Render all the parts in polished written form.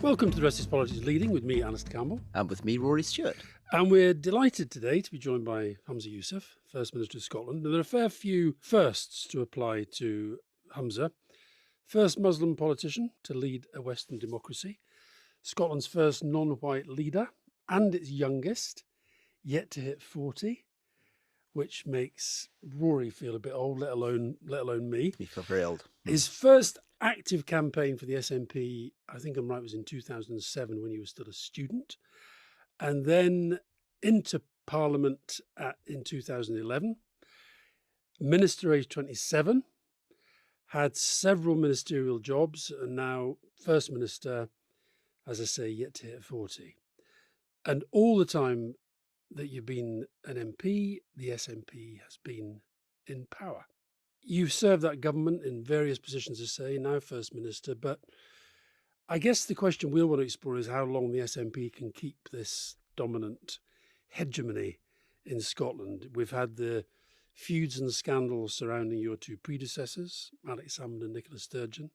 Welcome to The Rest is Politics Leading with me, Alastair Campbell. And with me, Rory Stewart. And we're delighted today to be joined by Humza Yousaf, First Minister of Scotland. Now, there are a fair few firsts to apply to Humza. First Muslim politician to lead a Western democracy, Scotland's first non-white leader, and its youngest, yet to hit 40, which makes Rory feel a bit old, let alone me. Me feel very old. His first active campaign for the SNP, I think I'm right, was in 2007 when he was still a student. And then into Parliament in 2011. Minister age 27, had several ministerial jobs, and now First Minister, as I say, yet to hit 40. And all the time that you've been an MP, the SNP has been in power. You've served that government in various positions, as I say, now First Minister, but I guess the question we'll want to explore is how long the SNP can keep this dominant hegemony in Scotland. We've had the feuds and scandals surrounding your two predecessors, Alex Salmond and Nicola Sturgeon.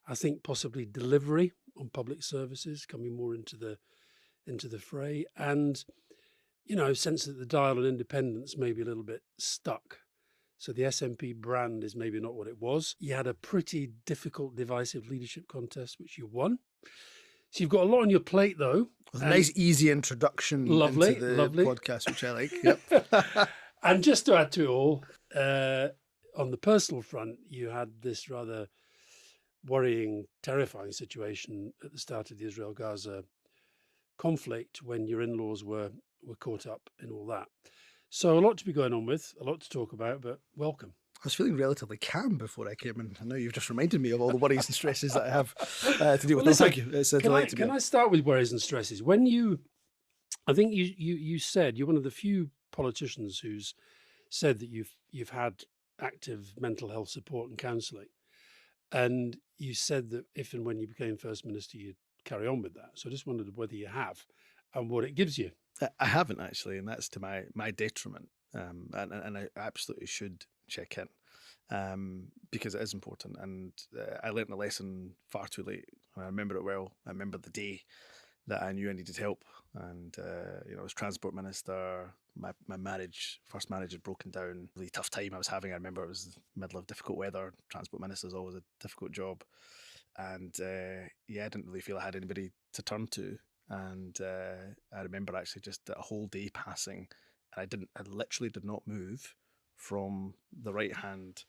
I think possibly delivery on public services coming more into the fray, and sense that the dial on independence may be a little bit stuck. So the SNP brand is maybe not what it was. You had a pretty difficult, divisive leadership contest, which you won. So you've got a lot on your plate, though. With a nice, easy introduction into the podcast, which I like. Yep. And just to add to it all, on the personal front, you had this rather worrying, terrifying situation at the start of the Israel-Gaza conflict when your in-laws were caught up in all that. So a lot to be going on with, a lot to talk about, but welcome. I was feeling relatively calm before I came in. I know you've just reminded me of all the worries and stresses that I have to deal with. Well, listen, thank you. It's a delight to be Can I start with worries and stresses? I think you said you're one of the few politicians who's said that you've had active mental health support and counselling, and you said that if and when you became First Minister, you'd carry on with that. So I just wondered whether you have and what it gives you. I haven't actually, and that's to my detriment. And I absolutely should check in because it is important. And I learnt the lesson far too late. I remember it well. I remember the day that I knew I needed help. And I was Transport Minister. My first marriage had broken down. Really tough time I was having. I remember it was the middle of difficult weather. Transport Minister is always a difficult job. And I didn't really feel I had anybody to turn to. And I remember actually just a whole day passing, and I literally did not move from the right-hand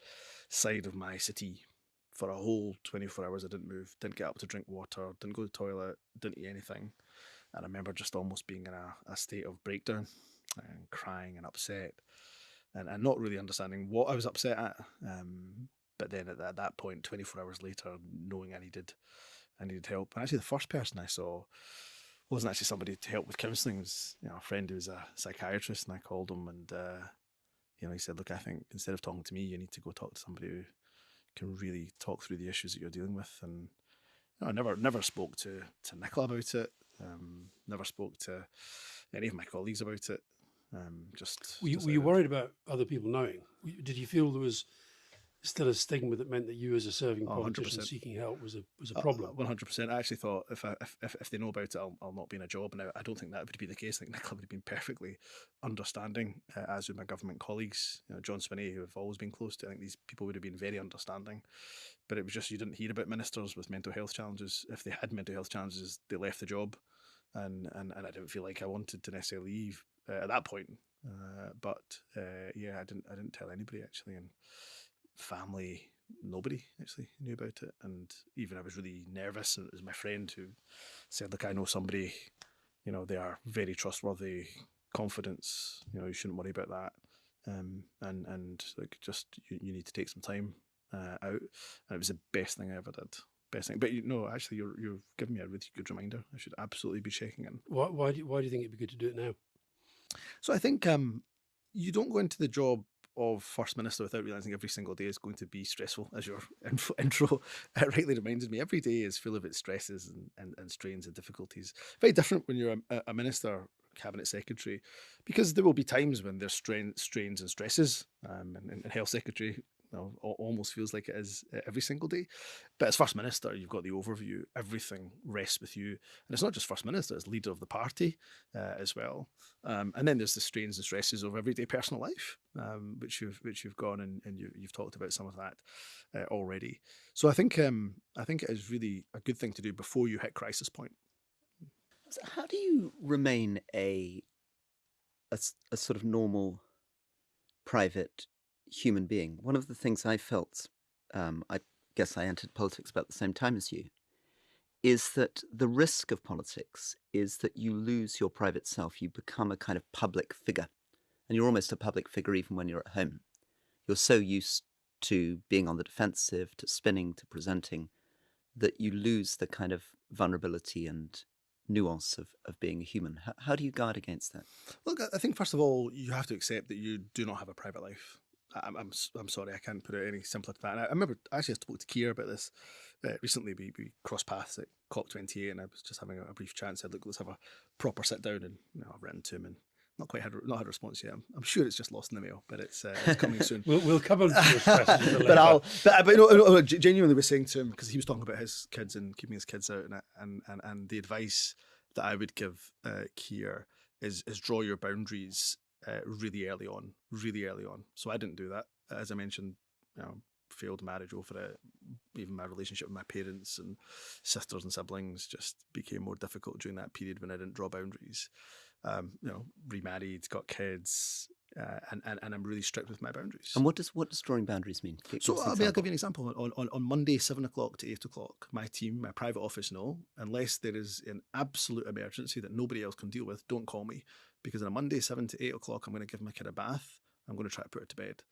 side of my settee for a whole 24 hours. I didn't move, didn't get up to drink water, didn't go to the toilet, didn't eat anything. And I remember just almost being in a state of breakdown and crying and upset and not really understanding what I was upset at. But then at that point, 24 hours later, knowing I needed help. And actually the first person I saw wasn't actually somebody to help with counselling. It was a friend who was a psychiatrist, and I called him, and he said, "Look, I think instead of talking to me, you need to go talk to somebody who can really talk through the issues that you're dealing with." And I never spoke to Nicola about it. Never spoke to any of my colleagues about it. Were you worried about other people knowing? Did you feel there was still a stigma that meant that you, as a serving politician 100%. Seeking help, was a problem? 100%. I actually thought if they know about it, I'll not be in a job. Now, I don't think that would be the case. I think Nicola would have been perfectly understanding, as would my government colleagues. John Swinney, who have always been close to. I think these people would have been very understanding. But it was just you didn't hear about ministers with mental health challenges. If they had mental health challenges, they left the job, and I didn't feel like I wanted to necessarily leave at that point. I didn't tell anybody actually, and family, nobody actually knew about it. And even I was really nervous, and it was my friend who said, "Look, I know somebody, they are very trustworthy, confidence, you shouldn't worry about that, and like just you need to take some time out." And it was the best thing I ever did. Best thing. But actually you're giving me a really good reminder. I should absolutely be checking in. Why do you think it'd be good to do it now? So I think you don't go into the job of First Minister without realising every single day is going to be stressful, as your intro rightly reminded me. Every day is full of its stresses and strains and difficulties. Very different when you're a minister, cabinet secretary, because there will be times when there's strains and stresses. And health secretary, almost feels like it is every single day. But as First Minister, you've got the overview. Everything rests with you. And it's not just First Minister, it's leader of the party as well. And then there's the strains and stresses of everyday personal life, which you've gone and you've talked about some of that already. So I think it is really a good thing to do before you hit crisis point. So how do you remain a sort of normal, private human being? One of the things I felt, I guess I entered politics about the same time as you, is that the risk of politics is that you lose your private self. You become a kind of public figure, and you're almost a public figure even when you're at home. You're so used to being on the defensive, to spinning, to presenting, that you lose the kind of vulnerability and nuance of being a human. How do you guard against that? Look, I think first of all, you have to accept that you do not have a private life. I'm sorry, I can't put it any simpler than that. And I remember actually I spoke to Keir about this recently. We crossed paths at COP28, and I was just having a brief chat and said, "Look, let's have a proper sit down." And I've written to him and not had a response yet. I'm sure it's just lost in the mail, but it's coming soon. We'll come on to those questions but later. Genuinely was saying to him, because he was talking about his kids and keeping his kids out, and the advice that I would give Keir is draw your boundaries really early on. So I didn't do that. As I mentioned, failed marriage over it. Even my relationship with my parents and sisters and siblings just became more difficult during that period when I didn't draw boundaries. Remarried, got kids, and I'm really strict with my boundaries. And what does drawing boundaries mean? So I'll give you an example. On Monday, 7 o'clock to 8 o'clock, my team, my private office know, unless there is an absolute emergency that nobody else can deal with, don't call me. Because on a Monday, 7 to 8 o'clock, I'm going to give my kid a bath. I'm going to try to put her to bed.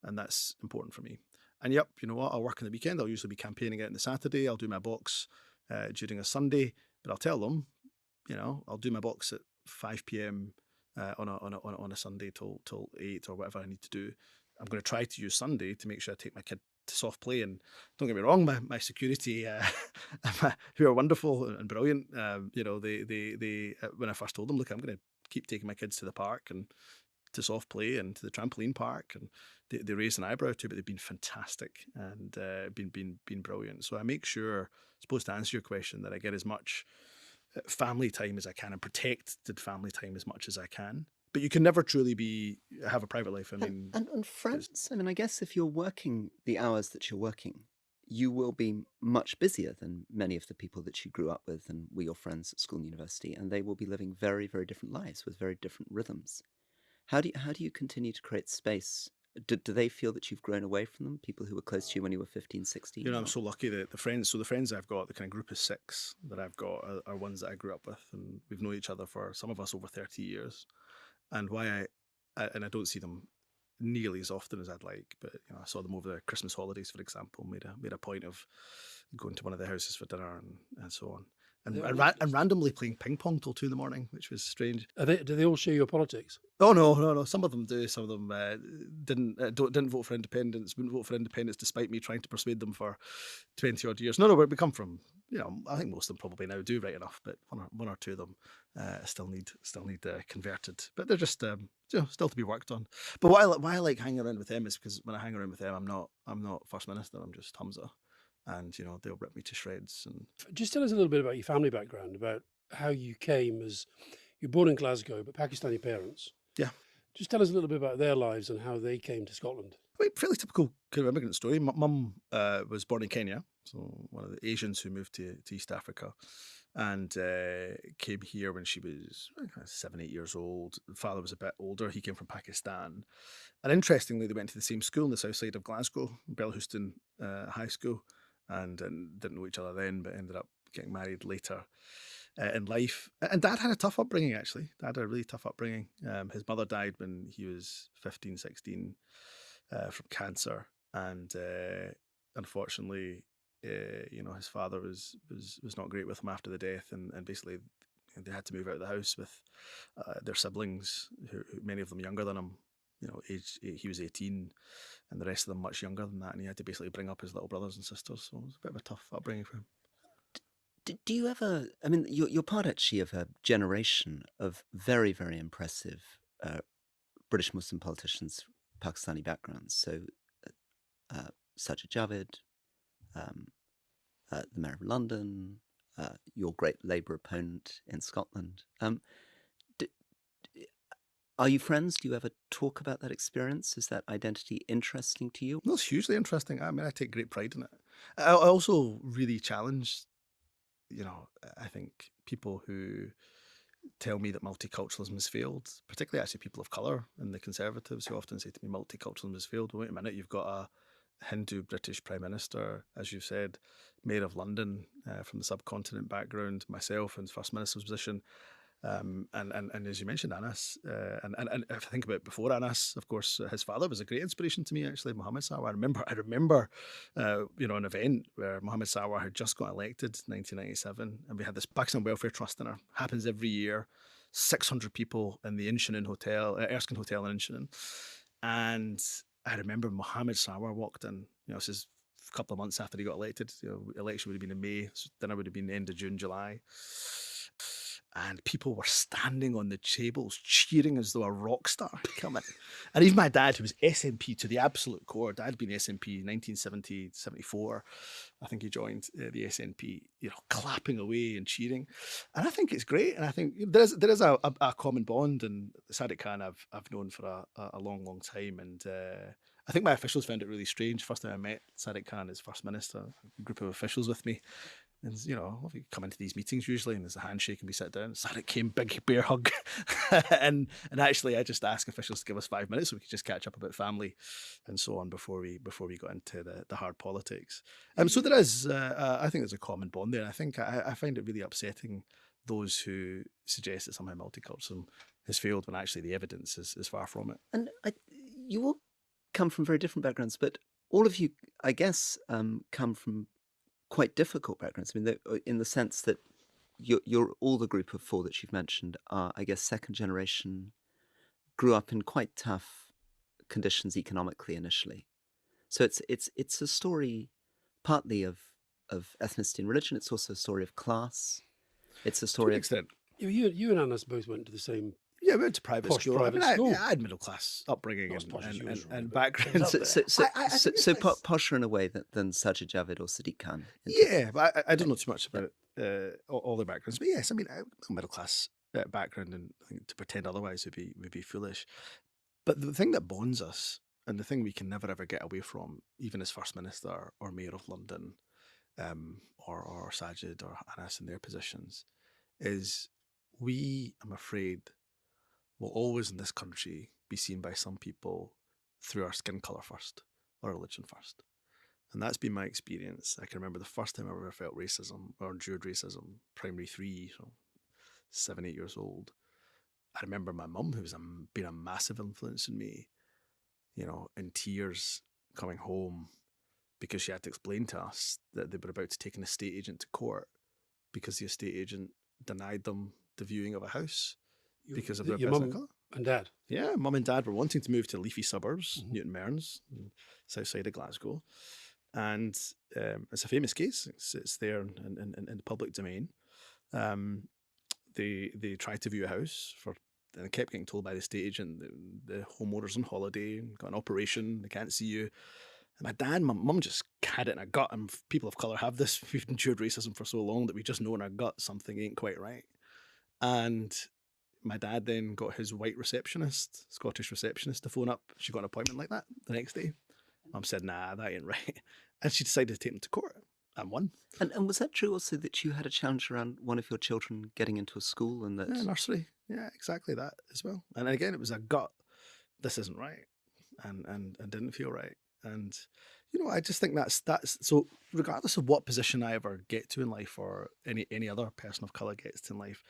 And that's important for me. And yep, you know what? I'll work on the weekend. I'll usually be campaigning it on the Saturday. I'll do my box during a Sunday. But I'll tell them, I'll do my box at 5 p.m. On a Sunday till 8 or whatever I need to do. I'm going to try to use Sunday to make sure I take my kid to soft play. And don't get me wrong, my security, who are wonderful and brilliant, they when I first told them, look, I'm going to keep taking my kids to the park and to soft play and to the trampoline park, and they raised an eyebrow too, but they've been fantastic and been brilliant. So I make sure, supposed to answer your question, that I get as much family time as I can and protected family time as much as I can. But you can never truly have a private life. I mean, and friends. I mean, I guess if you're working the hours that you're working, you will be much busier than many of the people that you grew up with and were your friends at school and university, and they will be living very, very different lives with very different rhythms. How do you continue to create space? Do they feel that you've grown away from them, people who were close to you when you were 15, 16? I'm so lucky that the friends I've got, the kind of group of 6 that I've got are ones that I grew up with, and we've known each other for, some of us, over 30 years. And I don't see them nearly as often as I'd like, but I saw them over the Christmas holidays, for example. Made a point of going to one of their houses for dinner and so on, and randomly playing ping pong till 2 a.m, which was strange. Do they all share your politics? Oh no. Some of them do. Some of them didn't vote for independence. Wouldn't vote for independence despite me trying to persuade them for 20 odd years. No, where we come from. I think most of them probably now do right enough, but one or two of them still need converted. But they're just still to be worked on. But why I like hanging around with them is because when I hang around with them, I'm not First Minister. I'm just Humza, and they'll rip me to shreds. And just tell us a little bit about your family background, about how you came as you're born in Glasgow, but Pakistani parents. Yeah. Just tell us a little bit about their lives and how they came to Scotland. I mean, fairly typical kind of immigrant story. My mum was born in Kenya, so one of the Asians who moved to East Africa, and came here when she was 7, 8 years old. The father was a bit older. He came from Pakistan. And interestingly, they went to the same school in the south side of Glasgow, Belhouston High School, and didn't know each other then, but ended up getting married later in life. And Dad had a tough upbringing, actually. Dad had a really tough upbringing. His mother died when he was 15, 16 from cancer. And unfortunately, his father was not great with him after the death. And basically, they had to move out of the house with their siblings, who many of them younger than him. He was 18 and the rest of them much younger than that. And he had to basically bring up his little brothers and sisters. So it was a bit of a tough upbringing for him. Do you ever, I mean, you're part actually of a generation of very, very impressive British Muslim politicians, Pakistani backgrounds. So Sajid Javid, um, the Mayor of London, your great Labour opponent in Scotland. D- are you friends? Do you ever talk about that experience? Is that identity interesting to you? No, it's hugely interesting. I mean, I take great pride in it. I also really challenge, I think people who tell me that multiculturalism has failed, particularly actually people of colour and the Conservatives who often say to me multiculturalism has failed. Well, wait a minute, you've got a Hindu British Prime Minister, as you've said, Mayor of London from the subcontinent background, myself in First Minister's position. And as you mentioned, Anas, and if I think about before Anas, of course, his father was a great inspiration to me. Actually, Mohammed Sawar. I remember, an event where Mohammed Sawar had just got elected in 1997, and we had this Pakistan Welfare Trust dinner. Happens every year. 600 people in the Erskine Hotel in Inchinnan, and I remember Mohammed Sawar walked in. This is a couple of months after he got elected. Election would have been in May. So dinner would have been the end of June, July. And people were standing on the tables cheering as though a rock star had come in. And even my dad, who was SNP to the absolute core, Dad had been SNP in 1970, 74. I think he joined the SNP, clapping away and cheering. And I think it's great. And I think there is a common bond. And Sadiq Khan I've known for a long, long time. And I think my officials found it really strange. First time I met Sadiq Khan as First Minister, a group of officials with me. And, we come into these meetings usually and there's a handshake and we sit down. Sadiq came, big bear hug. and actually I just asked officials to give us 5 minutes so we could just catch up about family and so on before we got into the hard politics. So there is, I think there's a common bond there. I think I find it really upsetting those who suggest that somehow multiculturalism has failed when actually the evidence is far from it. And you all come from very different backgrounds, but all of you, I guess, come from quite difficult backgrounds. I mean, in the sense that you're all the group of four that you've mentioned are, I guess, second generation, grew up in quite tough conditions economically initially. So it's a story partly of ethnicity and religion. It's also a story of class. It's a story to an extent. You and Anas both went to the same. Yeah, we went to private school. School. I had middle class upbringing and background. So posher in a way than Sajid Javid or Sadiq Khan. Yeah, but I don't know too much about all their backgrounds. But yes, I mean, a middle class background, and I think to pretend otherwise would be foolish. But the thing that bonds us, and the thing we can never ever get away from, even as First Minister or Mayor of London, or Sajid or Anas in their positions, is we, I'm afraid, will always in this country be seen by some people through our skin colour first or religion first. And that's been my experience. I can remember the first time I ever felt racism or endured racism, primary 3, so 7, 8 years old. I remember my mum, who was been a massive influence in me, in tears coming home because she had to explain to us that they were about to take an estate agent to court because the estate agent denied them the viewing of a house. Because of their mum and dad. Yeah, mum and dad were wanting to move to leafy suburbs, Newton Mearns, south side of Glasgow. And it's a famous case. It's there in the public domain. They tried to view a house and kept getting told by the estate agent that the homeowner's on holiday, got an operation, they can't see you. And my dad and my mum just had it in a gut. And people of colour have this. We've endured racism for so long that we just know in our gut something ain't quite right. And my dad then got his white receptionist, Scottish receptionist, to phone up. She got an appointment like that the next day. Mum said, nah, that ain't right. And she decided to take him to court and won. And was that true also that you had a challenge around one of your children getting into a school and that... Yeah, nursery. Yeah, exactly that as well. And again, it was a gut, this isn't right. And didn't feel right. And, I just think that's so regardless of what position I ever get to in life or any other person of colour gets to in life,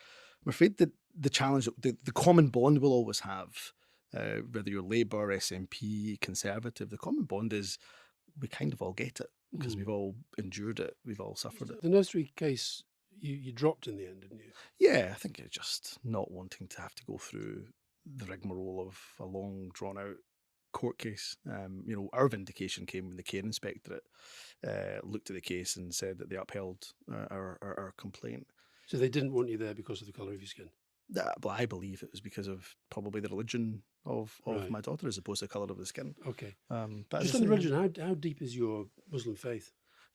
I'm afraid that the challenge, the common bond we'll always have, whether you're Labour, SNP, Conservative, the common bond is we kind of all get it because we've all endured it, we've all suffered it. The nursery case, you dropped in the end, didn't you? Yeah, I think it's just not wanting to have to go through the rigmarole of a long, drawn-out court case. Our vindication came when the care inspectorate looked at the case and said that they upheld our complaint. So they didn't want you there because of the colour of your skin? Well, I believe it was because of probably the religion of Right. my daughter as opposed to the colour of the skin. Okay. But Just as on I the say, religion, how deep is your Muslim faith?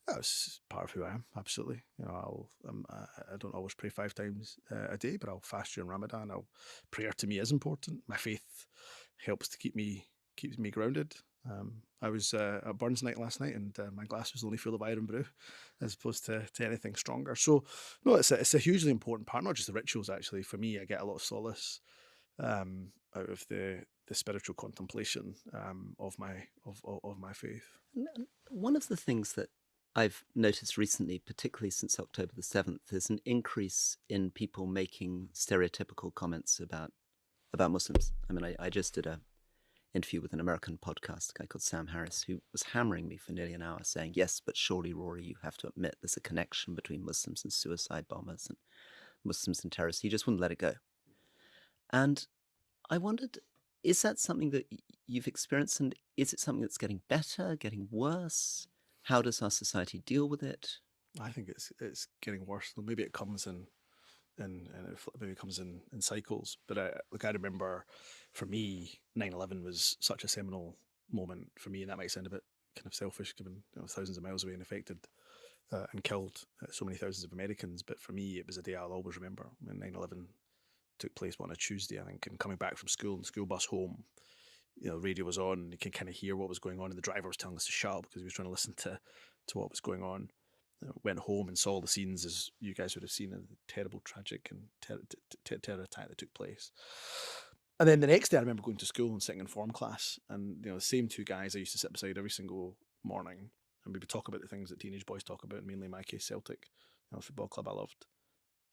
that's part of who I am, absolutely. You know, I don't always pray 5 times a day, but I'll fast during Ramadan. Prayer to me is important. My faith helps to keeps me grounded. I was at Burns night last night, and my glass was only full of iron brew, as opposed to anything stronger. So, no, it's a hugely important part, not just the rituals. Actually, for me, I get a lot of solace out of the spiritual contemplation of my faith. And one of the things that I've noticed recently, particularly since October the 7th, is an increase in people making stereotypical comments about Muslims. I mean, I just did a interview with an American podcast, a guy called Sam Harris, who was hammering me for nearly an hour saying, yes, but surely, Rory, you have to admit there's a connection between Muslims and suicide bombers and Muslims and terrorists. He just wouldn't let it go. And I wondered, is that something that you've experienced, and is it something that's getting better, getting worse? How does our society deal with it? I think it's getting worse. Maybe it comes in maybe it comes in cycles. But I remember, for me, 9/11 was such a seminal moment for me, and that might sound a bit kind of selfish, given thousands of miles away and affected and killed so many thousands of Americans. But for me, it was a day I'll always remember. When 9/11 took place on a Tuesday, I think, and coming back from school and school bus home, the radio was on, and you can kind of hear what was going on, and the driver was telling us to shut up because he was trying to listen to what was going on. Went home and saw the scenes, as you guys would have seen, of the terrible, tragic and terror attack that took place. And then the next day, I remember going to school and sitting in form class, and the same two guys I used to sit beside every single morning, and we would talk about the things that teenage boys talk about, mainly in my case, Celtic, football club I loved.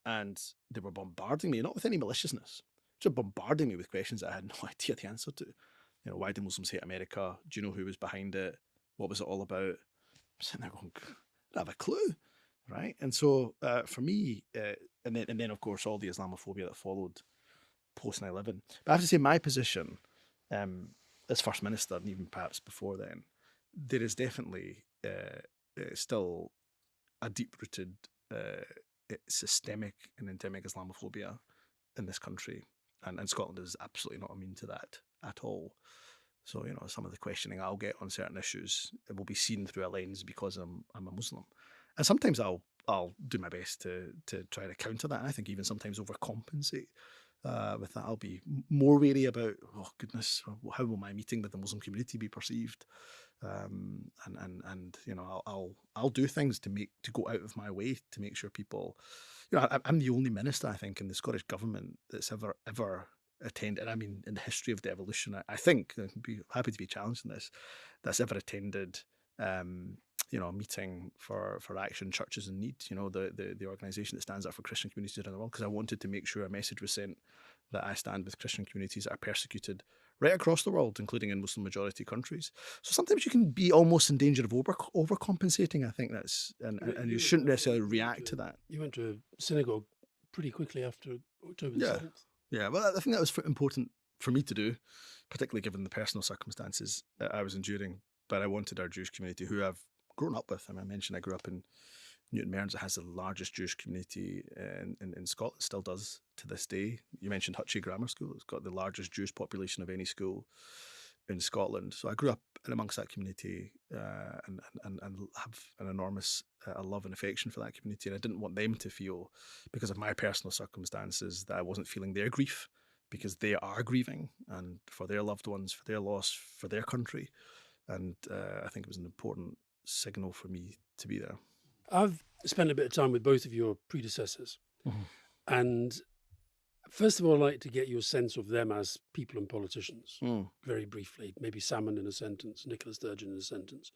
And they were bombarding me, not with any maliciousness, just bombarding me with questions that I had no idea the answer to. Why do Muslims hate America? Do you know who was behind it? What was it all about? I'm sitting there going, I don't have a clue, right? And so for me, and then of course all the Islamophobia that followed post 9/11. But I have to say, my position as First Minister, and even perhaps before then, there is definitely still a deep-rooted, systemic and endemic Islamophobia in this country, and Scotland is absolutely not immune to that at all. So, some of the questioning I'll get on certain issues, it will be seen through a lens because I'm a Muslim. And sometimes I'll do my best to try to counter that. And I think even sometimes overcompensate with that. I'll be more wary about, oh goodness, how will my meeting with the Muslim community be perceived? And I'll do things to go out of my way to make sure people, I'm the only minister, I think, in the Scottish government that's ever attended, I mean, in the history of devolution, I think, I'd be happy to be challenged in this, that's ever attended, a meeting for Action Churches in Need, the organisation that stands up for Christian communities around the world, because I wanted to make sure a message was sent that I stand with Christian communities that are persecuted right across the world, including in Muslim majority countries. So sometimes you can be almost in danger of overcompensating. I think that's, and you shouldn't necessarily react to that. You went to a synagogue pretty quickly after October the 7th. Yeah, well, I think that was important for me to do, particularly given the personal circumstances that I was enduring. But I wanted our Jewish community, who I've grown up with. I mean, I mentioned I grew up in Newton Mearns. It has the largest Jewish community in Scotland, still does to this day. You mentioned Hutchie Grammar School. It's got the largest Jewish population of any school in Scotland. So I grew up in amongst that community and have an enormous love and affection for that community. And I didn't want them to feel, because of my personal circumstances, that I wasn't feeling their grief, because they are grieving, and for their loved ones, for their loss, for their country. And I think it was an important signal for me to be there. I've spent a bit of time with both of your predecessors. Mm-hmm. And first of all, I'd like to get your sense of them as people and politicians, very briefly. Maybe Salmon in a sentence, Nicola Sturgeon in a sentence.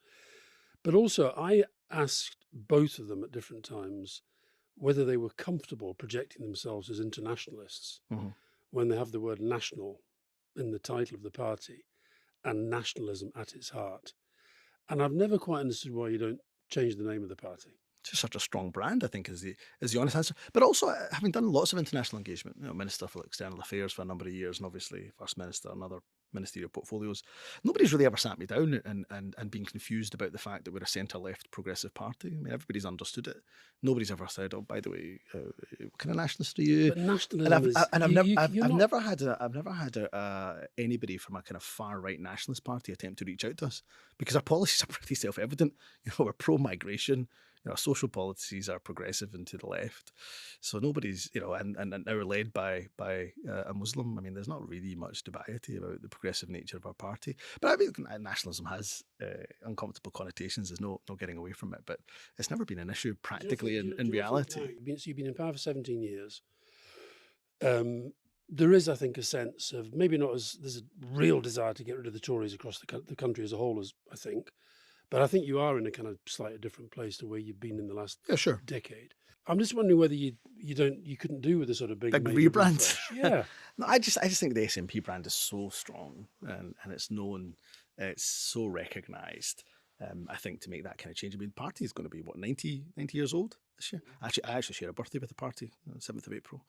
But also, I asked both of them at different times whether they were comfortable projecting themselves as internationalists when they have the word national in the title of the party and nationalism at its heart. And I've never quite understood why you don't change the name of the party. It's just such a strong brand, I think, is the honest answer. But also, having done lots of international engagement, Minister for External Affairs for a number of years, and obviously First Minister, another ministerial portfolios. Nobody's really ever sat me down and been confused about the fact that we're a centre-left progressive party. I mean, everybody's understood it. Nobody's ever said, "Oh, by the way, what kind of nationalist are you?" But nationalism is... I've never had anybody from a kind of far right nationalist party attempt to reach out to us, because our policies are pretty self-evident. We're pro-migration. Our social policies are progressive and to the left. So nobody's, and now we're led by a Muslim. I mean, there's not really much debate about the progressive nature of our party. But I mean, nationalism has uncomfortable connotations. There's no getting away from it. But it's never been an issue practically in reality. So you've been in power for 17 years. There is, I think, a sense of maybe not as there's a real desire to get rid of the Tories across the country as a whole, as I think. But I think you are in a kind of slightly different place to where you've been in the last decade. I'm just wondering whether you couldn't do with a sort of big rebrand. Yeah. No, I just think the SNP brand is so strong and it's known, it's so recognised. I think to make that kind of change, I mean, the party is going to be 90 years old this year. Actually, I actually share a birthday with the party, 7th of April.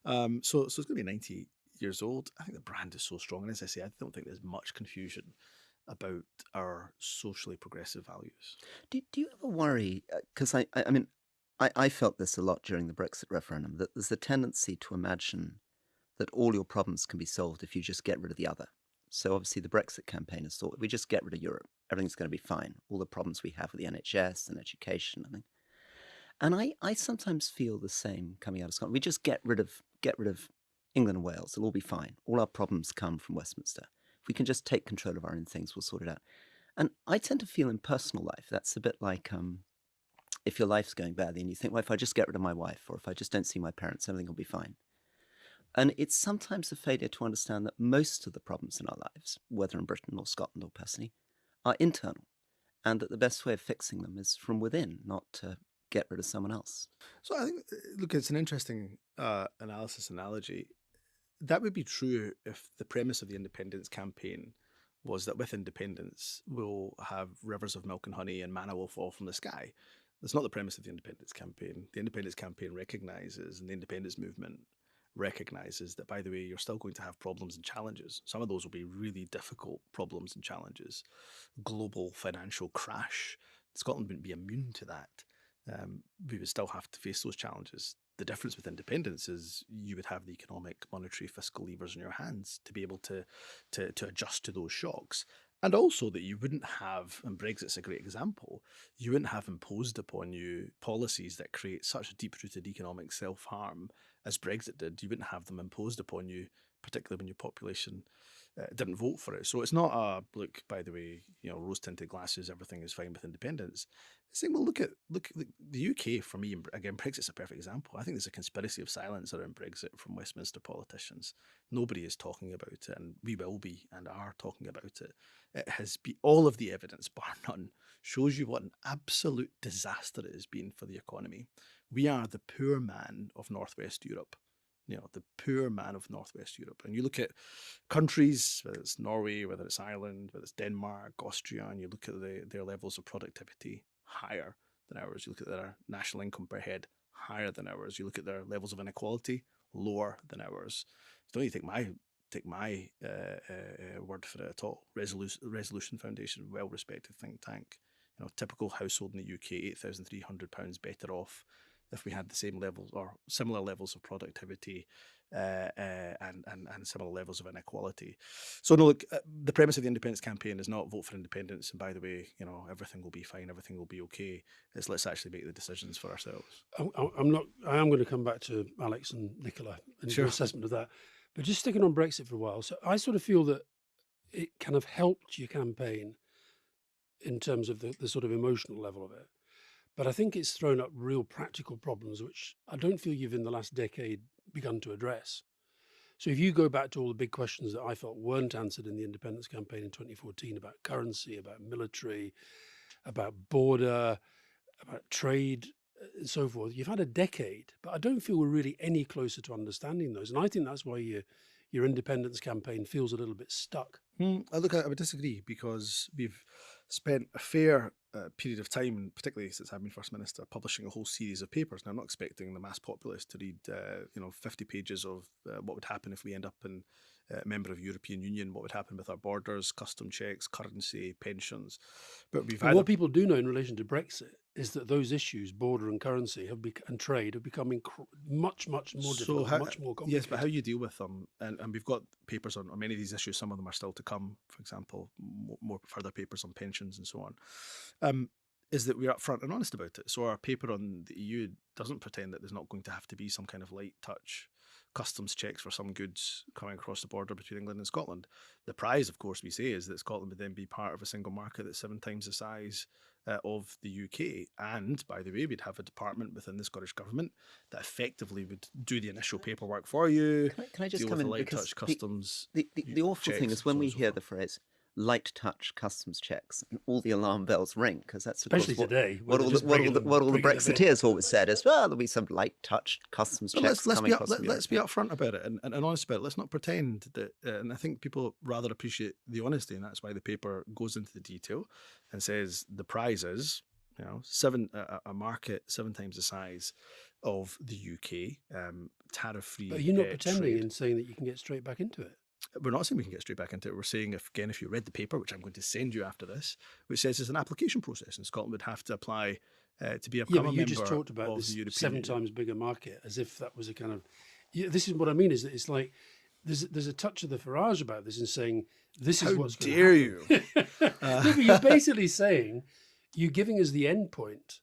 So it's going to be 90 years old. I think the brand is so strong, and as I say, I don't think there's much confusion about our socially progressive values. Do you ever worry, because I mean, I felt this a lot during the Brexit referendum, that there's a tendency to imagine that all your problems can be solved if you just get rid of the other. So obviously the Brexit campaign has thought, if we just get rid of Europe, everything's going to be fine. All the problems we have with the NHS and education, and I sometimes feel the same coming out of Scotland. We just get rid of England and Wales, it'll all be fine. All our problems come from Westminster. If we can just take control of our own things, we'll sort it out. And I tend to feel in personal life, that's a bit like if your life's going badly and you think, well, if I just get rid of my wife, or if I just don't see my parents, everything will be fine. And it's sometimes a failure to understand that most of the problems in our lives, whether in Britain or Scotland or personally, are internal. And that the best way of fixing them is from within, not to get rid of someone else. So I think, look, it's an interesting analogy. That would be true if the premise of the independence campaign was that with independence, we'll have rivers of milk and honey and manna will fall from the sky. That's not the premise of the independence campaign. The independence campaign recognises, and the independence movement recognises that, by the way, you're still going to have problems and challenges. Some of those will be really difficult problems and challenges. Global financial crash. Scotland wouldn't be immune to that. We would still have to face those challenges. The difference with independence is you would have the economic, monetary, fiscal levers in your hands to be able to adjust to those shocks. And also that you wouldn't have, and Brexit's a great example, you wouldn't have imposed upon you policies that create such deep-rooted economic self-harm as Brexit did. You wouldn't have them imposed upon you, particularly when your population didn't vote for it. So it's not a, look, by the way, rose-tinted glasses, everything is fine with independence. It's saying, well, look at the UK, for me, again, Brexit's a perfect example. I think there's a conspiracy of silence around Brexit from Westminster politicians. Nobody is talking about it, and we will be and are talking about it. It has been, all of the evidence, bar none, shows you what an absolute disaster it has been for the economy. We are the poor man of Northwest Europe. The poor man of Northwest Europe. And you look at countries, whether it's Norway, whether it's Ireland, whether it's Denmark, Austria, and you look at their levels of productivity higher than ours. You look at their national income per head higher than ours. You look at their levels of inequality lower than ours. So don't you take my word for it at all. Resolution Foundation, well-respected think tank. Typical household in the UK, £8,300 better off if we had the same levels or similar levels of productivity and similar levels of inequality. So no, look, the premise of the independence campaign is not vote for independence and, by the way, everything will be fine, everything will be okay. It's let's actually make the decisions for ourselves. I am going to come back to Alex and Nicola and your assessment of that. But just sticking on Brexit for a while, so I sort of feel that it kind of helped your campaign in terms of the sort of emotional level of it. But I think it's thrown up real practical problems, which I don't feel you've in the last decade begun to address. So if you go back to all the big questions that I felt weren't answered in the independence campaign in 2014 about currency, about military, about border, about trade and so forth, you've had a decade, but I don't feel we're really any closer to understanding those. And I think that's why your independence campaign feels a little bit stuck. Look, I would disagree, because we've spent a fair period of time, and particularly since I've been First Minister, publishing a whole series of papers. Now, I'm not expecting the mass populace to read, 50 pages of what would happen if we end up in a member of the European Union, what would happen with our borders, custom checks, currency, pensions. But we've had what people do know in relation to Brexit is that those issues, border and currency, and trade, have become much, much more difficult, much more complicated. Yes, but how you deal with them, and we've got papers on many of these issues. Some of them are still to come. For example, more further papers on pensions and so on. Is that we're upfront and honest about it. So our paper on the EU doesn't pretend that there's not going to have to be some kind of light touch customs checks for some goods coming across the border between England and Scotland. The prize, of course, we say, is that Scotland would then be part of a single market that's 7 times the size of the UK. And, by the way, we'd have a department within the Scottish Government that effectively would do the initial paperwork for you. Can I just deal come with in? the light Because touch customs. the awful thing checks, is when so on we and so hear forth. the phrase light touch customs checks, and all the alarm bells ring, because that's of course Especially today, what when all they're the, just what all the, bringing what all the them in. Brexiteers always said is, well, there'll be some light touch customs So checks let's coming be across the let's be Europe. upfront about it and honest about it. Let's not pretend that. And I think people rather appreciate the honesty, and that's why the paper goes into the detail and says the prize is, a market 7 times the size of the UK, tariff-free. But you're not pretending trade. and saying that you can get straight back into it. We're not saying we can get straight back into it. We're saying, if you read the paper, which I'm going to send you after this, which says there's an application process, and Scotland would have to apply to become a member you just talked about of this the European 7 Union. times bigger market, as if that was a kind of. This is what I mean. Is that it's like there's a touch of the Farage about this, and saying this is How what's going dare to happen. you? No, but you're basically saying you're giving us the end point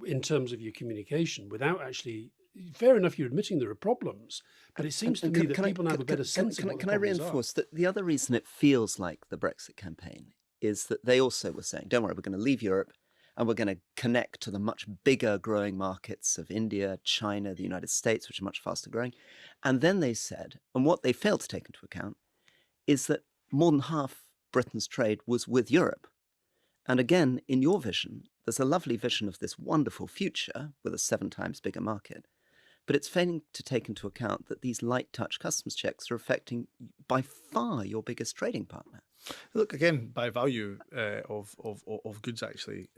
in terms of your communication without actually. Fair enough, you're admitting there are problems, but it seems to me that people now have a better sense of what the Can I problems reinforce that the other reason it feels like the Brexit campaign is that they also were saying, don't worry, we're going to leave Europe and we're going to connect to the much bigger growing markets of India, China, the United States, which are much faster growing. And then they said, and what they failed to take into account is that more than half Britain's trade was with Europe. And again, in your vision, there's a lovely vision of this wonderful future with a 7 times bigger market. But it's failing to take into account that these light touch customs checks are affecting by far your biggest trading partner. Look, again, by value of goods, actually,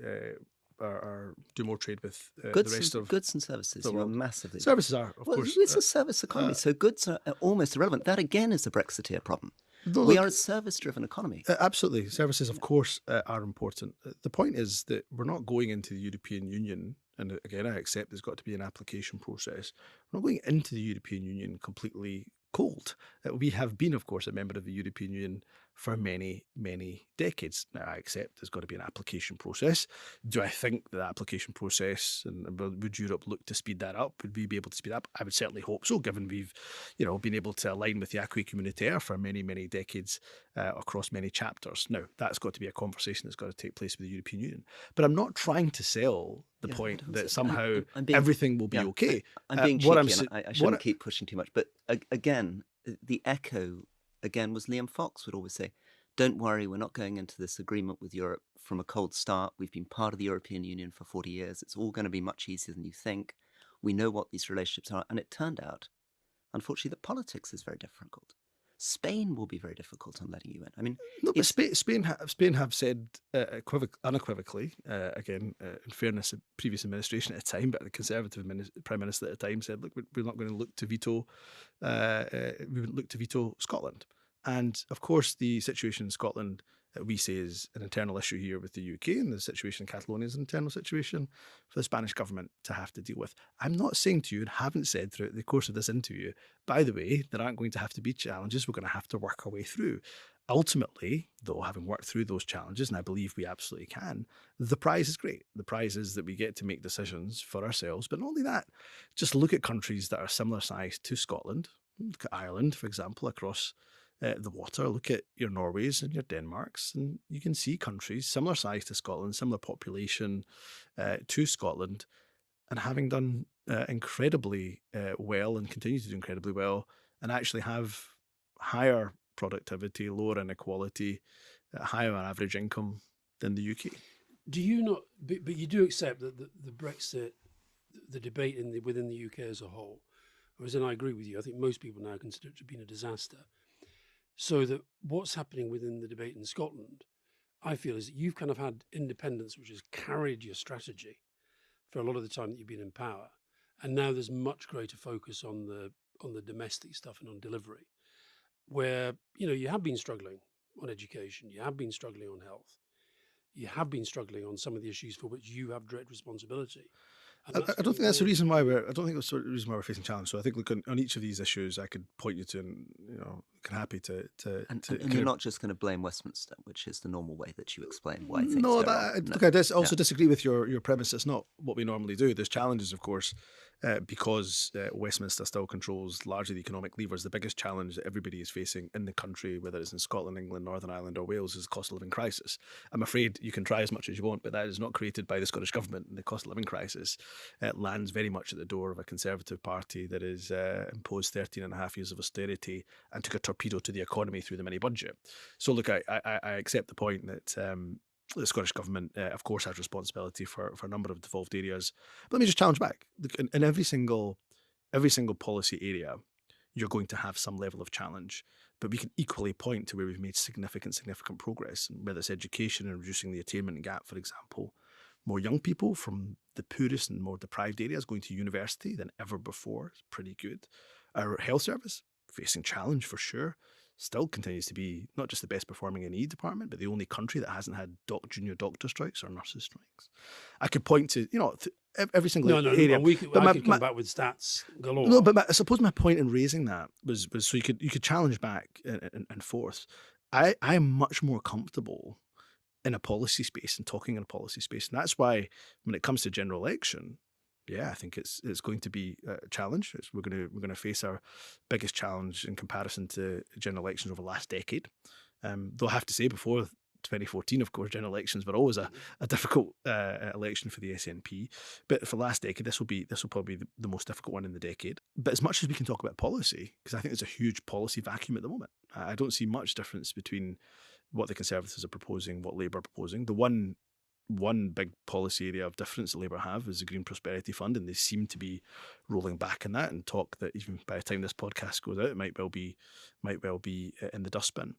do more trade with the rest of goods and services. the You are world. massively. Services are, of course. It's a service economy, so goods are almost irrelevant. That again is a Brexiteer problem. No, We look, are a service-driven economy. Absolutely. Services, of course, are important. The point is that we're not going into the European Union, and again, I accept there's got to be an application process. We're not going into the European Union completely cold. We have been, of course, a member of the European Union for many, many decades. Now, I accept there's got to be an application process. Do I think the application process, and would Europe look to speed that up? Would we be able to speed up? I would certainly hope so, given we've, been able to align with the acquis communautaire for many, many decades across many chapters. Now, that's got to be a conversation that's got to take place with the European Union. But I'm not trying to sell the point that somehow everything will be okay. I'm being cheeky, and I shouldn't keep pushing too much. But again, the echo, was Liam Fox would always say, don't worry, we're not going into this agreement with Europe from a cold start. We've been part of the European Union for 40 years. It's all going to be much easier than you think. We know what these relationships are. And it turned out, unfortunately, that politics is very difficult. Spain will be very difficult on letting you in. I mean, no, but Spain have said unequivocally, again, in fairness, the previous administration at the time, but the Conservative Prime Minister at the time said, look, we're not going to look to veto. We wouldn't look to veto Scotland. And of course, the situation in Scotland, we say, is an internal issue here with the UK, and the situation in Catalonia is an internal situation for the Spanish government to have to deal with. I'm not saying to you, and haven't said throughout the course of this interview, by the way, there aren't going to have to be challenges we're going to have to work our way through. Ultimately, though, having worked through those challenges, and I believe we absolutely can, the prize is great. The prize is that we get to make decisions for ourselves. But not only that, just look at countries that are similar size to Scotland. Look at Ireland, for example, across the water. Look at your Norways and your Denmarks, and you can see countries similar size to Scotland, similar population to Scotland, and having done incredibly well and continue to do incredibly well, and actually have higher productivity, lower inequality, higher average income than the UK. Do you not? But you do accept that the Brexit, the debate within the UK as a whole, whereas, and I agree with you, I think most people now consider it to have been a disaster. So that what's happening within the debate in Scotland I feel, is that you've kind of had independence, which has carried your strategy for a lot of the time that you've been in power, and now there's much greater focus on the domestic stuff and on delivery, where you have been struggling on education, you have been struggling on health, you have been struggling on some of the issues for which you have direct responsibility. I don't think that's the reason why we're. I don't think that's the reason why we're facing challenge. So I think, look, on each of these issues, I could point you to, and happy to. And you're not just going to blame Westminster, which is the normal way that you explain why things No, go wrong. look, I also disagree with your premise. It's not what we normally do. There's challenges, of course, because Westminster still controls largely the economic levers. The biggest challenge that everybody is facing in the country, whether it's in Scotland, England, Northern Ireland or Wales, is the cost of living crisis. I'm afraid you can try as much as you want, but that is not created by the Scottish Government. And the cost of living crisis lands very much at the door of a Conservative Party that has imposed 13 and a half years of austerity and took a torpedo to the economy through the mini budget. So look, I accept the point that the Scottish Government, of course, has responsibility for a number of devolved areas. But let me just challenge back. Look, in every single policy area, you're going to have some level of challenge. But we can equally point to where we've made significant progress, whether it's education and reducing the attainment gap, for example. More young people from the poorest and more deprived areas going to university than ever before. It's pretty good. Our health service, facing challenge for sure, still continues to be not just the best performing NE department, but the only country that hasn't had junior doctor strikes or nurses strikes. I could point to, every single area. I could come back with stats galore. No, but I suppose my point in raising that was so you could challenge back and forth. I am much more comfortable in a policy space and talking in a policy space. And that's why when it comes to general election, I think it's going to be a challenge. We're going to face our biggest challenge in comparison to general elections over the last decade. Though I have to say, before 2014, of course, general elections were always a difficult election for the SNP. But for the last decade, this will probably be the most difficult one in the decade. But as much as we can talk about policy, because I think there's a huge policy vacuum at the moment, I don't see much difference between what the Conservatives are proposing, what Labour are proposing. The one big policy area of difference that Labour have is the Green Prosperity Fund, and they seem to be rolling back on that and talk that even by the time this podcast goes out, it might well be in the dustbin.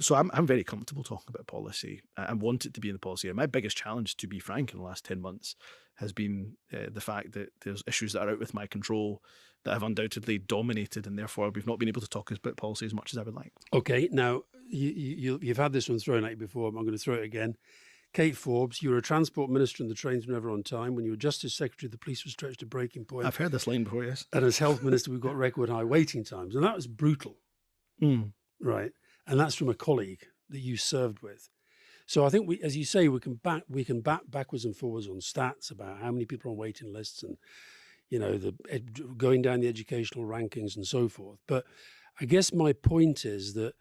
So I'm very comfortable talking about policy and want it to be in the policy. And my biggest challenge, to be frank, in the last 10 months has been the fact that there's issues that are out with my control that have undoubtedly dominated, and therefore we've not been able to talk about policy as much as I would like. Okay, now you've had this one thrown at you before. I'm going to throw it again. Kate Forbes, you were a transport minister and the trains were never on time. When you were Justice Secretary, the police were stretched to breaking point. I've heard this line before, yes. And as Health Minister, we've got record high waiting times. And that was brutal, right? And that's from a colleague that you served with. So I think as you say, we can back backwards and forwards on stats about how many people are on waiting lists and, going down the educational rankings and so forth. But I guess my point is that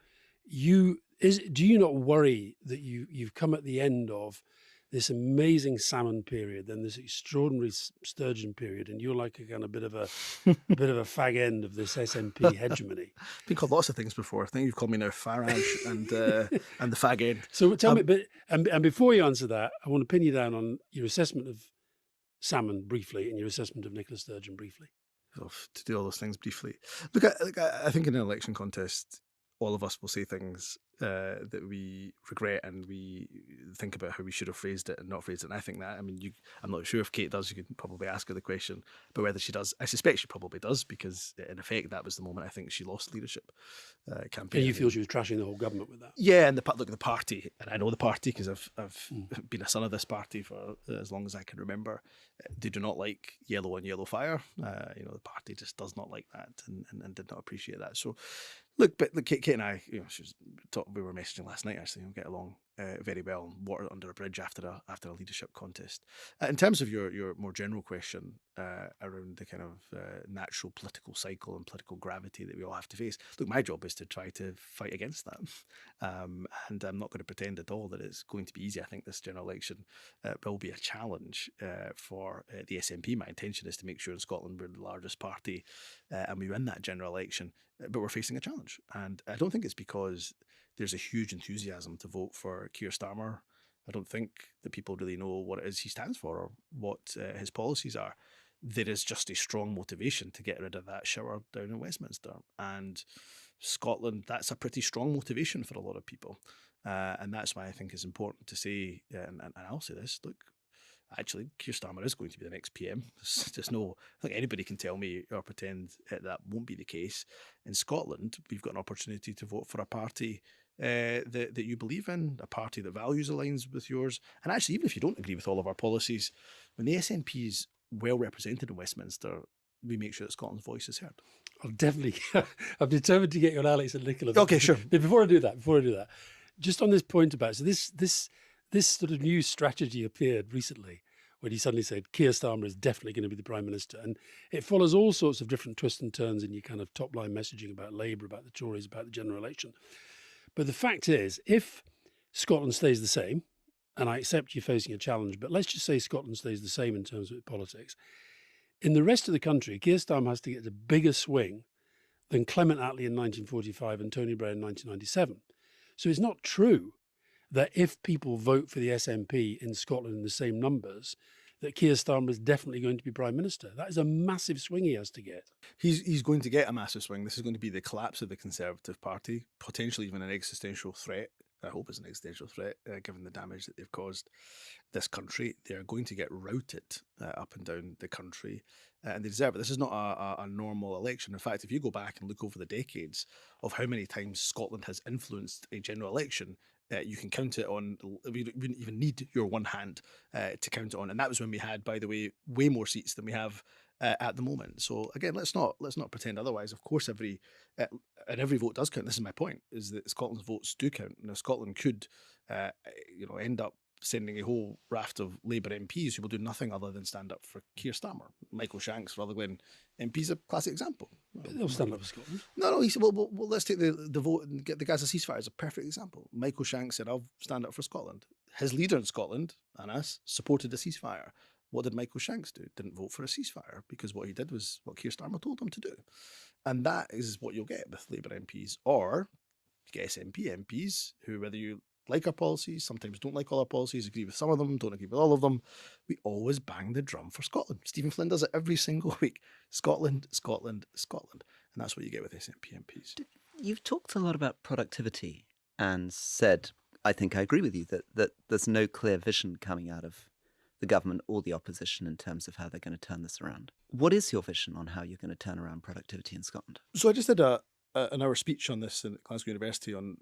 do you not worry that you've come at the end of this amazing salmon period, then this extraordinary sturgeon period, and you're like a kind of bit of a fag end of this SNP hegemony? I've been called lots of things before. I think you've called me now Farage and the fag end. So tell me, and before you answer that, I want to pin you down on your assessment of salmon briefly and your assessment of Nicola Sturgeon briefly. To do all those things briefly. Look, I think in an election contest, all of us will say things that we regret, and we think about how we should have phrased it and not phrased it. And I think that, I'm not sure if Kate does. You could probably ask her the question, but whether she does, I suspect she probably does, because in effect that was the moment I think she lost leadership campaign. And you feel she was trashing the whole government with that? Yeah, and the party, and I know the party because I've been a son of this party for as long as I can remember. They do not like yellow on yellow fire. The party just does not like that, and did not appreciate that. So. Look, Kate and I, we were messaging last night, actually, we get along very well, water under a bridge after a leadership contest. In terms of your more general question around the kind of natural political cycle and political gravity that we all have to face, look, my job is to try to fight against that. And I'm not going to pretend at all that it's going to be easy. I think this general election will be a challenge for the SNP. My intention is to make sure in Scotland we're the largest party and we win that general election. But we're facing a challenge. And I don't think it's because there's a huge enthusiasm to vote for Keir Starmer. I don't think that people really know what it is he stands for or what his policies are. There is just a strong motivation to get rid of that shower down in Westminster. And Scotland, that's a pretty strong motivation for a lot of people. And that's why I think it's important to say, and I'll say this, look, actually, Keir Starmer is going to be the next PM. There's no, I think anybody can tell me or pretend that won't be the case. In Scotland, we've got an opportunity to vote for a party that you believe in, a party that values aligns with yours. And actually, even if you don't agree with all of our policies, when the SNP is well represented in Westminster, we make sure that Scotland's voice is heard. I'll definitely. I'm determined to get you on Alex and Nicola. Okay, sure. But before I do that, just on this point about this sort of new strategy appeared recently, when he suddenly said Keir Starmer is definitely going to be the Prime Minister, and it follows all sorts of different twists and turns in your kind of top line messaging about Labour, about the Tories, about the general election. But the fact is, if Scotland stays the same, and I accept you're facing a challenge, but let's just say Scotland stays the same in terms of politics. In the rest of the country, Keir Starmer has to get a bigger swing than Clement Attlee in 1945 and Tony Blair in 1997. So it's not true that if people vote for the SNP in Scotland in the same numbers, that Keir Starmer is definitely going to be Prime Minister. That is a massive swing he has to get. He's going to get a massive swing. This is going to be the collapse of the Conservative Party, potentially even an existential threat. I hope it's an existential threat, given the damage that they've caused this country. They are going to get routed up and down the country, and they deserve it. This is not a normal election. In fact, if you go back and look over the decades of how many times Scotland has influenced a general election, you can count it on, we wouldn't even need your one hand to count it on. And that was when we had, by the way more seats than we have at the moment. So again, let's not pretend otherwise. Of course, every vote does count. This is my point: is that Scotland's votes do count. Now, Scotland could, end up sending a whole raft of Labour MPs who will do nothing other than stand up for Keir Starmer. Michael Shanks, Rutherglen MP is a classic example. But they'll stand up for Scotland. No, he said, well, let's take the vote and get the Gaza ceasefire as a perfect example. Michael Shanks said, I'll stand up for Scotland. His leader in Scotland, Anas, supported the ceasefire. What did Michael Shanks do? Didn't vote for a ceasefire, because what he did was what Keir Starmer told him to do. And that is what you'll get with Labour MPs. Or you get SNP MPs who, whether you like our policies, sometimes don't like all our policies, agree with some of them, don't agree with all of them, we always bang the drum for Scotland. Stephen Flynn does it every single week. Scotland, Scotland, Scotland. And that's what you get with SNP MPs. You've talked a lot about productivity and said, I think I agree with you, that there's no clear vision coming out of the government or the opposition in terms of how they're going to turn this around. What is your vision on how you're going to turn around productivity in Scotland? So I just did an hour speech on this at Glasgow University on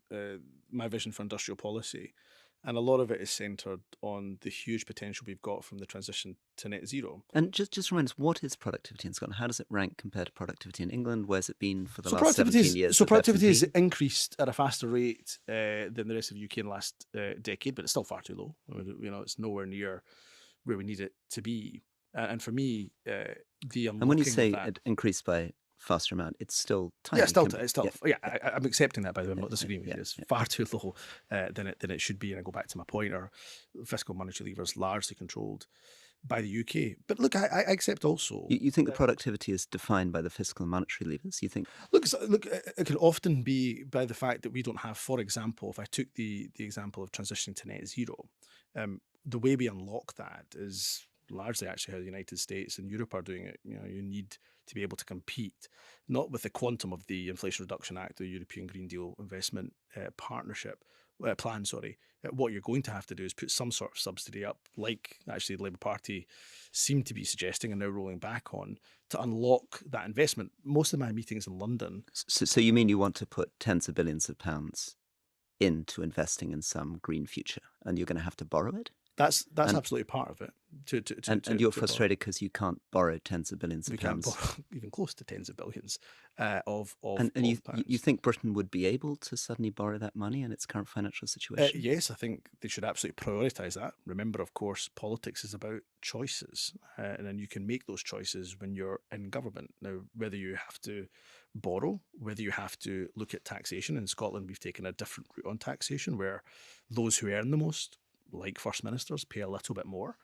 my vision for industrial policy. And a lot of it is centred on the huge potential we've got from the transition to net zero. And just remind us, what is productivity in Scotland? How does it rank compared to productivity in England? Where's it been for the last 17 years? So productivity has increased at a faster rate than the rest of the UK in the last decade, but it's still far too low. It's nowhere near where we need it to be. And for me, the unlocking. And when you say that, it increased by faster amount, it's still tiny. Yeah, it's still. I'm accepting that, by the way. I'm not disagreeing with you. It's far too low than it should be. And I go back to my point: our fiscal monetary lever is largely controlled by the UK. But look, I accept also. You think the productivity is defined by the fiscal and monetary levers? You think? Look, it can often be by the fact that we don't have, for example, if I took the example of transitioning to net zero, the way we unlock that is largely actually how the United States and Europe are doing it. You need to be able to compete, not with the quantum of the Inflation Reduction Act, the European Green Deal Investment Partnership plan. What you're going to have to do is put some sort of subsidy up, like actually the Labour Party seem to be suggesting and now rolling back on, to unlock that investment. Most of my meetings in London. So you mean you want to put tens of billions of pounds into investing in some green future, and you're going to have to borrow it? That's absolutely part of it. And you're frustrated because you can't borrow tens of billions of pounds. We can't borrow even close to tens of billions of and pounds. You think Britain would be able to suddenly borrow that money in its current financial situation? Yes, I think they should absolutely prioritise that. Remember, of course, politics is about choices, and then you can make those choices when you're in government. Now, whether you have to borrow, whether you have to look at taxation. In Scotland, we've taken a different route on taxation, where those who earn the most, like First Ministers, pay a little bit more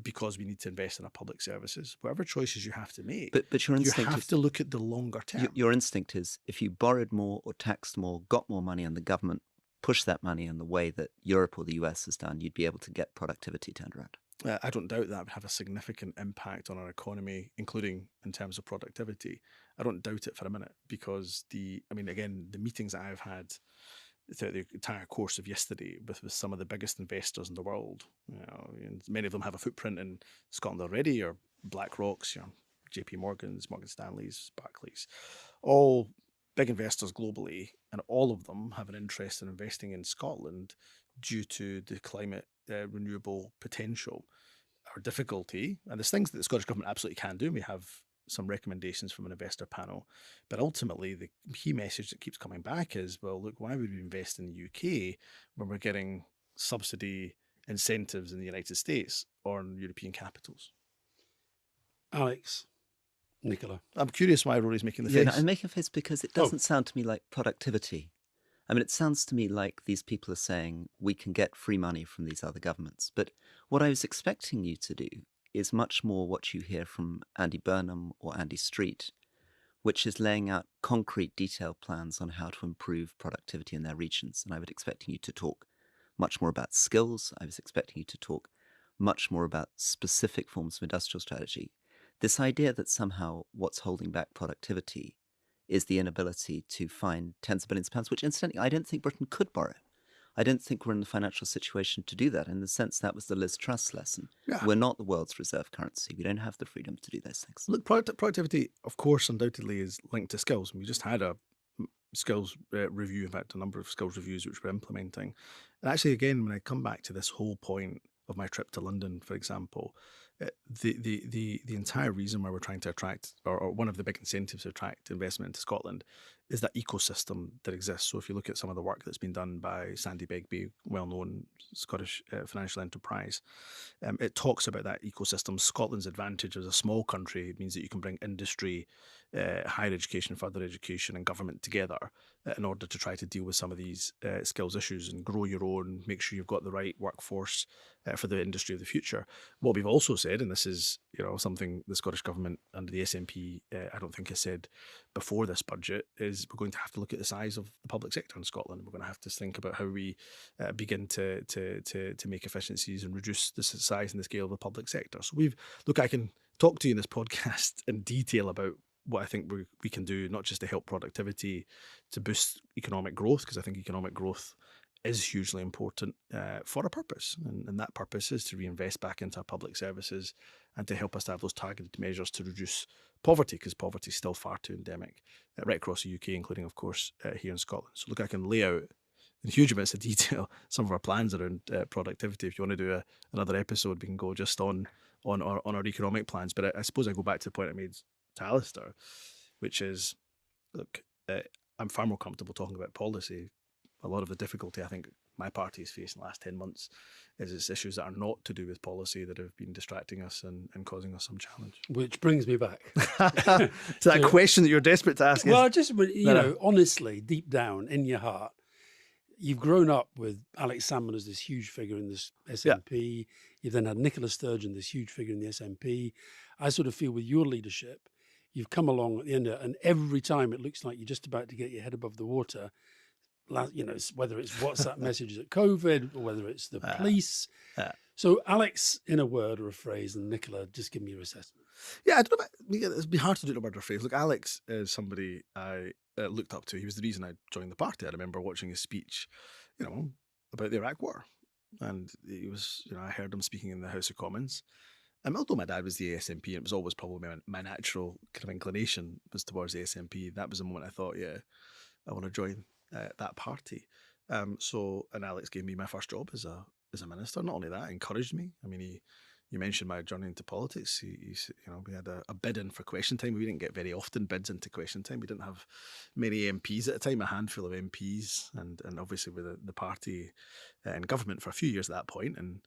because we need to invest in our public services. Whatever choices you have to make, but your instinct you have to look at the longer term. Your instinct is, if you borrowed more or taxed more, got more money, and the government pushed that money in the way that Europe or the US has done, you'd be able to get productivity turned around. I don't doubt that would have a significant impact on our economy, including in terms of productivity. I don't doubt it for a minute, because the meetings that I've had throughout the entire course of yesterday with some of the biggest investors in the world. And many of them have a footprint in Scotland already, or BlackRock's, JP Morgan's, Morgan Stanley's, Barclays, all big investors globally, and all of them have an interest in investing in Scotland due to the climate renewable potential. Our difficulty, and there's things that the Scottish Government absolutely can do. We have some recommendations from an investor panel, but ultimately the key message that keeps coming back is, well, look, why would we invest in the UK when we're getting subsidy incentives in the United States or in European capitals? Alex, Nicola. I'm curious why Rory's making the Yeah, face. no, I'm making a face because it doesn't sound to me like productivity. I mean, it sounds to me like these people are saying we can get free money from these other governments. But what I was expecting you to do is much more what you hear from Andy Burnham or Andy Street, which is laying out concrete detailed plans on how to improve productivity in their regions. And I was expecting you to talk much more about skills. I was expecting you to talk much more about specific forms of industrial strategy. This idea that somehow what's holding back productivity is the inability to find tens of billions of pounds, which incidentally, I don't think Britain could borrow. I don't think we're in the financial situation to do that. In the sense, that was the Liz Truss lesson. Yeah. We're not the world's reserve currency. We don't have the freedom to do those things. Look, productivity, of course, undoubtedly is linked to skills. We just had a skills review, in fact, a number of skills reviews which we're implementing. And actually, again, when I come back to this whole point of my trip to London, for example, the entire reason why we're trying to attract, or one of the big incentives to attract investment into Scotland, is that ecosystem that exists. So if you look at some of the work that's been done by Sandy Begbie, well-known Scottish financial enterprise, it talks about that ecosystem. Scotland's advantage as a small country means that you can bring industry, higher education, further education, and government together in order to try to deal with some of these skills issues and grow your own, make sure you've got the right workforce for the industry of the future. What we've also said, and this is something the Scottish Government under the SNP I don't think has said before this budget, is we're going to have to look at the size of the public sector in Scotland. We're going to have to think about how we begin to make efficiencies and reduce the size and the scale of the public sector. So I can talk to you in this podcast in detail about what I think we can do, not just to help productivity, to boost economic growth, because I think economic growth is hugely important for a purpose. And that purpose is to reinvest back into our public services and to help us to have those targeted measures to reduce poverty, because poverty is still far too endemic right across the UK, including, of course, here in Scotland. So look, I can lay out in huge amounts of detail some of our plans around productivity. If you want to do another episode, we can go just on our economic plans. But I suppose I go back to the point I made to Alastair, which is, look, I'm far more comfortable talking about policy. A lot of the difficulty I think my party has faced in the last 10 months is it's issues that are not to do with policy that have been distracting us and causing us some challenge. Which brings me back to that question that you're desperate to ask. Well, honestly, deep down in your heart, you've grown up with Alex Salmond as this huge figure in this SNP. Yeah. You've then had Nicola Sturgeon, this huge figure in the SNP. I sort of feel with your leadership, you've come along at the end of it, and every time it looks like you're just about to get your head above the water, whether it's WhatsApp messages at COVID or whether it's the police. So Alex, in a word or a phrase, and Nicola, just give me your assessment. Yeah, I don't know. It'd be hard to do it in a word or a phrase. Look, Alex is somebody I looked up to. He was the reason I joined the party. I remember watching his speech, about the Iraq War. And he was, I heard him speaking in the House of Commons. And although my dad was the SNP, and it was always probably my natural kind of inclination was towards the SNP, that was the moment I thought, yeah, I want to join that party. And Alex gave me my first job as a minister. Not only that, encouraged me. I mean, you mentioned my journey into politics. We had a bid in for Question Time. We didn't get very often bids into Question Time. We didn't have many MPs at the time, a handful of MPs, and obviously with the party in government for a few years at that point. And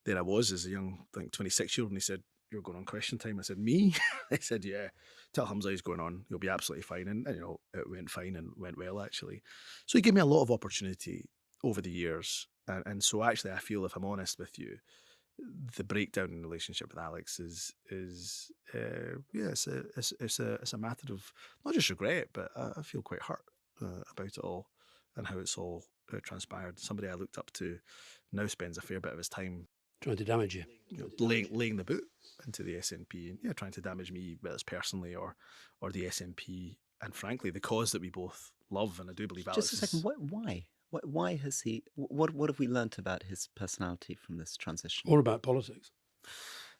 there I was as a young, I think 26-year-old, and he said, "You're going on Question Time." I said, "Me?" They said, "Yeah, tell Humza he's going on. He'll be absolutely fine." And it went fine and went well, actually. So he gave me a lot of opportunity over the years. And so actually, I feel, if I'm honest with you, the breakdown in relationship with Alex is it's a matter of not just regret, but I feel quite hurt about it all and how it's all transpired. Somebody I looked up to now spends a fair bit of his time trying to damage you, laying the boot into the SNP, and trying to damage me, whether it's personally or the SNP, and frankly the cause that we both love. And I do believe Alex. Just a second, why? Why has he? What have we learnt about his personality from this transition? Or about politics?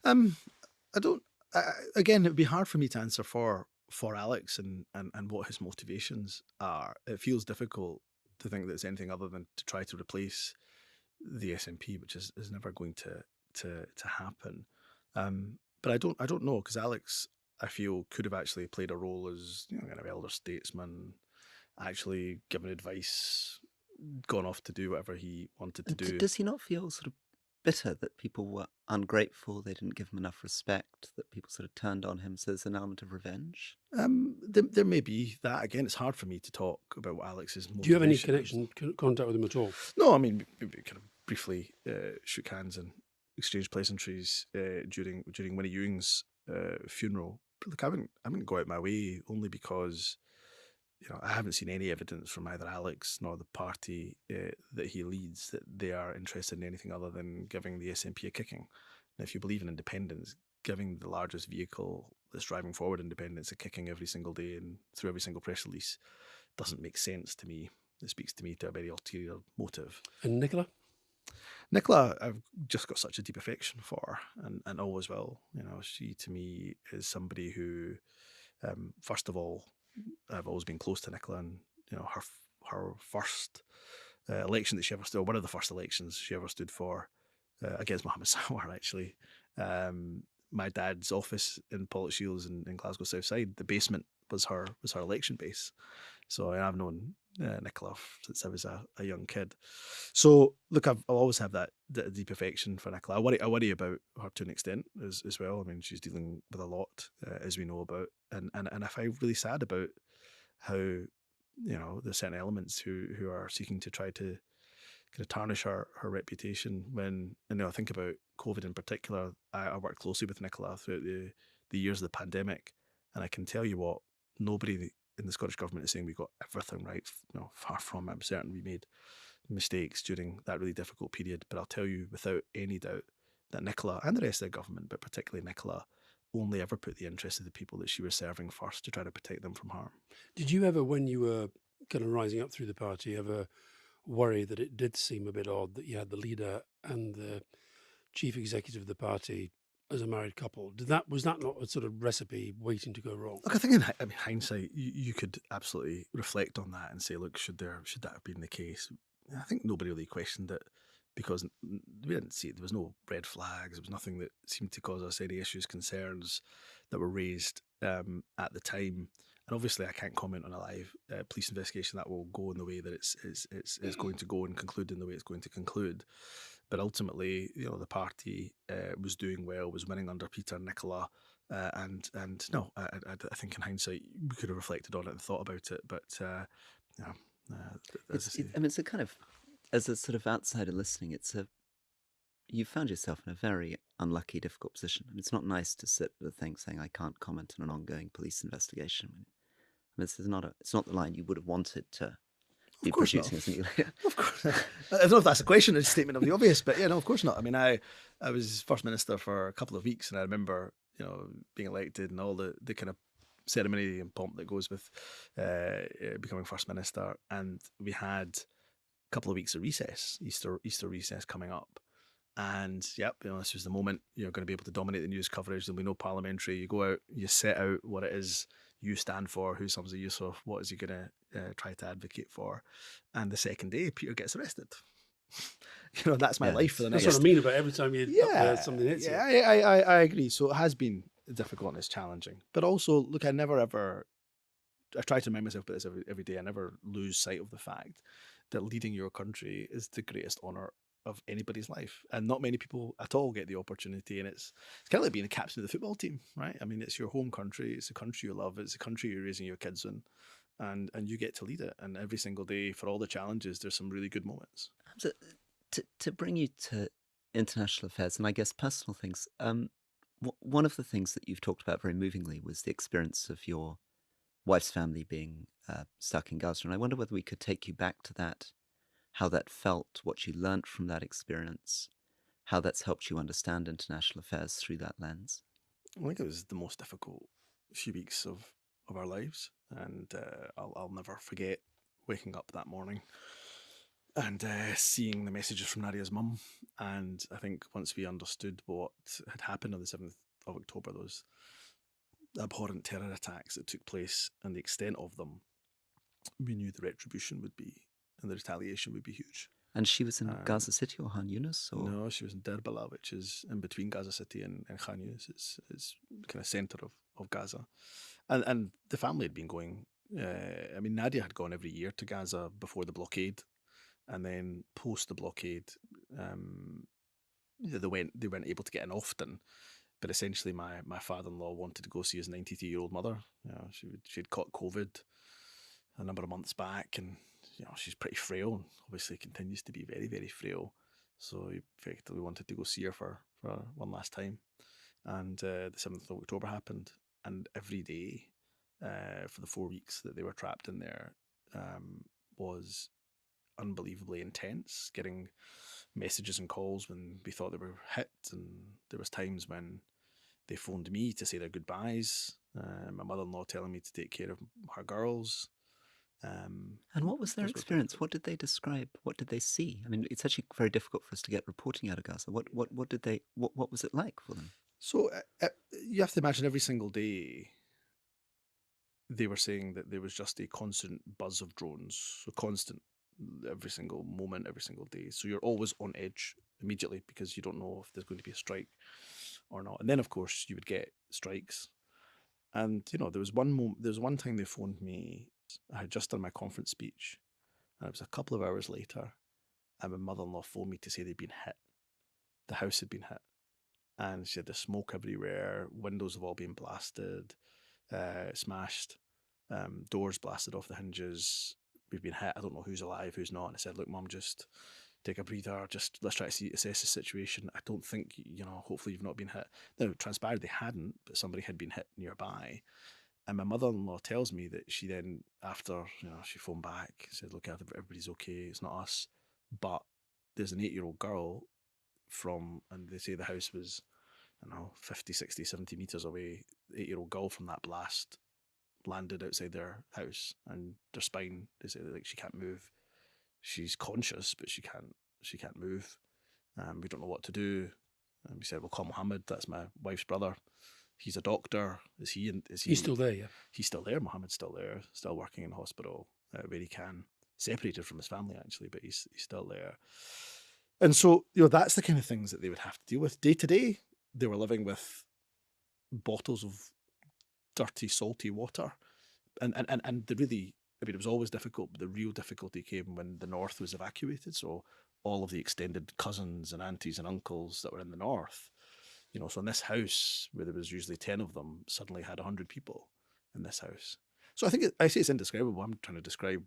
I don't. Again, it would be hard for me to answer for Alex and what his motivations are. It feels difficult to think that it's anything other than to try to replace the SNP, which is never going to happen. But I don't know, because Alex, I feel, could have actually played a role as, you know, kind of elder statesman, actually given advice, gone off to do whatever he wanted to do. Does he not feel sort of bitter that people were ungrateful, they didn't give him enough respect, that people sort of turned on him? So there's an element of revenge? There may be that. Again, it's hard for me to talk about what Alex's motivation Do you have any is. connection, contact with him at all? No, I mean, we kind of briefly shook hands and exchanged pleasantries during Winnie Ewing's funeral. But look, I wouldn't go out my way, only because, you know, I haven't seen any evidence from either Alex nor the party that he leads that they are interested in anything other than giving the SNP a kicking. And if you believe in independence, giving the largest vehicle that's driving forward independence a kicking every single day and through every single press release doesn't make sense to me. It speaks to me to a very ulterior motive. And Nicola? Nicola, I've just got such a deep affection for, and always will. You know, she to me is somebody who, first of all, I've always been close to Nicola, and, you know, her first election that she ever stood, one of the first elections she ever stood for, against Mohammed Sawar, actually. My dad's office in Pollock-Shields in Glasgow South Side, the basement was her election base. So I've known Nicola since I was a young kid. So look, I'll always have that deep affection for Nicola. I worry about her to an extent as well. I mean, she's dealing with a lot, as we know about, and I find really sad about how, you know, there's certain elements who are seeking to try to kind of tarnish her reputation. When, you know, I think about COVID in particular, I worked closely with Nicola throughout the years of the pandemic, and I can tell you what, nobody in the Scottish Government is saying we got everything right. You know, far from it. I'm certain we made mistakes during that really difficult period, but I'll tell you without any doubt that Nicola and the rest of the government, but particularly Nicola, only ever put the interests of the people that she was serving first to try to protect them from harm. Did you ever, when you were kind of rising up through the party, ever worry that it did seem a bit odd that you had the leader and the chief executive of the party as a married couple? Was that not a sort of recipe waiting to go wrong? Look, I think in hindsight, you could absolutely reflect on that and say, look, should that have been the case? I think nobody really questioned it, because we didn't see it. There was no red flags. There was nothing that seemed to cause us any issues, concerns that were raised at the time. And obviously, I can't comment on a live police investigation. That will go in the way that it's going to go and conclude in the way it's going to conclude. But ultimately, you know, the party was doing well, was winning under Peter and Nicola. And no, I think in hindsight, we could have reflected on it and thought about it. But, yeah. It's a kind of, as a sort of outsider listening, you found yourself in a very unlucky, difficult position. I mean, it's not nice to sit with a thing saying, I can't comment on an ongoing police investigation. I mean, it's not the line you would have wanted to be producing as a new leader. Of course. I don't know if that's a question or a statement of the obvious, but yeah, no, of course not. I mean, I was First Minister for a couple of weeks, and I remember, you know, being elected and all the kind of ceremony and pomp that goes with becoming First Minister. And we had a couple of weeks of recess, Easter recess coming up. And yep, you know, this was the moment you're going to be able to dominate the news coverage. There'll be no parliamentary. You go out, you set out what it is you stand for, who's Humza Yousaf, what is he going to try to advocate for. And the second day, Peter gets arrested. You know, that's my life for the next... That's what I mean about every time you something hits you. I agree. So it has been difficult and it's challenging. But also, look, I try to remind myself about this every day. I never lose sight of the fact that leading your country is the greatest honour of anybody's life, and not many people at all get the opportunity. And it's kind of like being a captain of the football team, right? I mean, it's your home country, it's the country you love, it's the country you're raising your kids in, and you get to lead it. And every single day, for all the challenges, there's some really good moments. To bring you to international affairs and I guess personal things, one of the things that you've talked about very movingly was the experience of your wife's family being stuck in Gaza, and I wonder whether we could take you back to that, how that felt, what you learnt from that experience, how that's helped you understand international affairs through that lens. I think it was the most difficult few weeks of our lives, and I'll never forget waking up that morning and seeing the messages from Nadia's mum. And I think once we understood what had happened on the 7th of October, those abhorrent terror attacks that took place and the extent of them, we knew the retribution would be, and the retaliation would be huge. And she was in Gaza City or Khan Yunis? Or? No, she was in Dirbala, which is in between Gaza City and Khan Yunis. It's kind of centre of Gaza. And the family had been going, I mean, Nadia had gone every year to Gaza before the blockade. And then post the blockade, they weren't able to get in often. But essentially, my father-in-law wanted to go see his 93-year-old mother. She'd caught COVID a number of months back, and she's pretty frail, and obviously continues to be very, very frail. So he effectively wanted to go see her for one last time. And the 7th of October happened, and every day for the 4 weeks that they were trapped in there was unbelievably intense, getting messages and calls when we thought they were hit, and there was times when they phoned me to say their goodbyes, my mother-in-law telling me to take care of her girls. And what was their experience? What did they describe? What did they see? I mean, it's actually very difficult for us to get reporting out of Gaza. What was it like for them? So you have to imagine every single day they were saying that there was just a constant buzz of drones, so constant, every single moment, every single day. So you're always on edge immediately because you don't know if there's going to be a strike or not. And then, of course, you would get strikes. And, there was one time they phoned me. I had just done my conference speech, and it was a couple of hours later, and my mother-in-law phoned me to say they'd been hit. The house had been hit. And she had the smoke everywhere, windows have all been blasted, smashed, doors blasted off the hinges. We've been hit. I don't know who's alive, who's not. And I said, look, Mum, just take a breather. Just let's try to assess the situation. I don't think, hopefully you've not been hit. Now, it transpired they hadn't, but somebody had been hit nearby. And my mother-in-law tells me that she then, after, she phoned back, said, look, everybody's okay. It's not us. But there's an 8-year-old girl and they say the house was, 50, 60, 70 metres away. 8-year-old girl from that blast landed outside their house, and their spine, they say, like, she can't move. She's conscious, but she can't move. We don't know what to do. And we said, well, call Mohammed. That's my wife's brother. He's a doctor. Is he? He's still there, yeah. He's still there. Mohammed's still there, still working in hospital where he can. Separated from his family, actually, but he's still there. And so, that's the kind of things that they would have to deal with. Day to day, they were living with bottles of dirty, salty water. And really, it was always difficult, but the real difficulty came when the north was evacuated. So all of the extended cousins and aunties and uncles that were in the north, so in this house, where there was usually 10 of them, suddenly had 100 people in this house. So I think I say it's indescribable. I'm trying to describe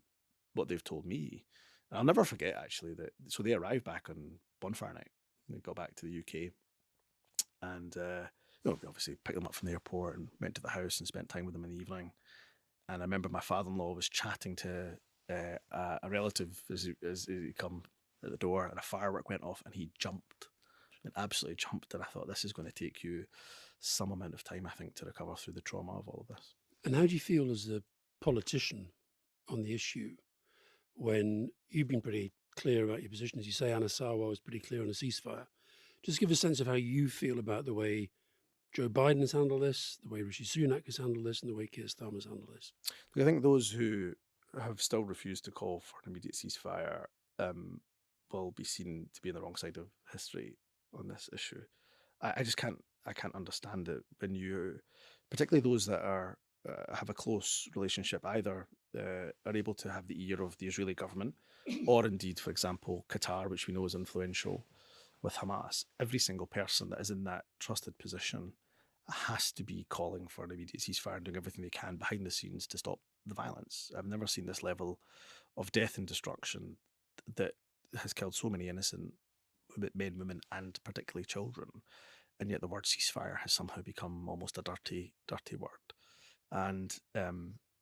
what they've told me. And I'll never forget, actually, so they arrived back on bonfire night. They got back to the UK. And, we obviously picked them up from the airport and went to the house and spent time with them in the evening. And I remember my father-in-law was chatting to a relative as he come at the door, and a firework went off, and he jumped. And absolutely jumped, and I thought, this is going to take you some amount of time, I think, to recover through the trauma of all of this. And how do you feel as a politician on the issue when you've been pretty clear about your position? As you say, Anna Sarwar was pretty clear on a ceasefire. Just give a sense of how you feel about the way Joe Biden has handled this, the way Rishi Sunak has handled this, and the way Keir Starmer has handled this. I think those who have still refused to call for an immediate ceasefire will be seen to be on the wrong side of history on this issue. I just can't understand it when you, particularly those that are have a close relationship, either are able to have the ear of the Israeli government, or indeed, for example, Qatar, which we know is influential with Hamas. Every single person that is in that trusted position has to be calling for an immediate ceasefire and doing everything they can behind the scenes to stop the violence. I've never seen this level of death and destruction that has killed so many innocent men, women, and particularly children. And yet the word ceasefire has somehow become almost a dirty word. And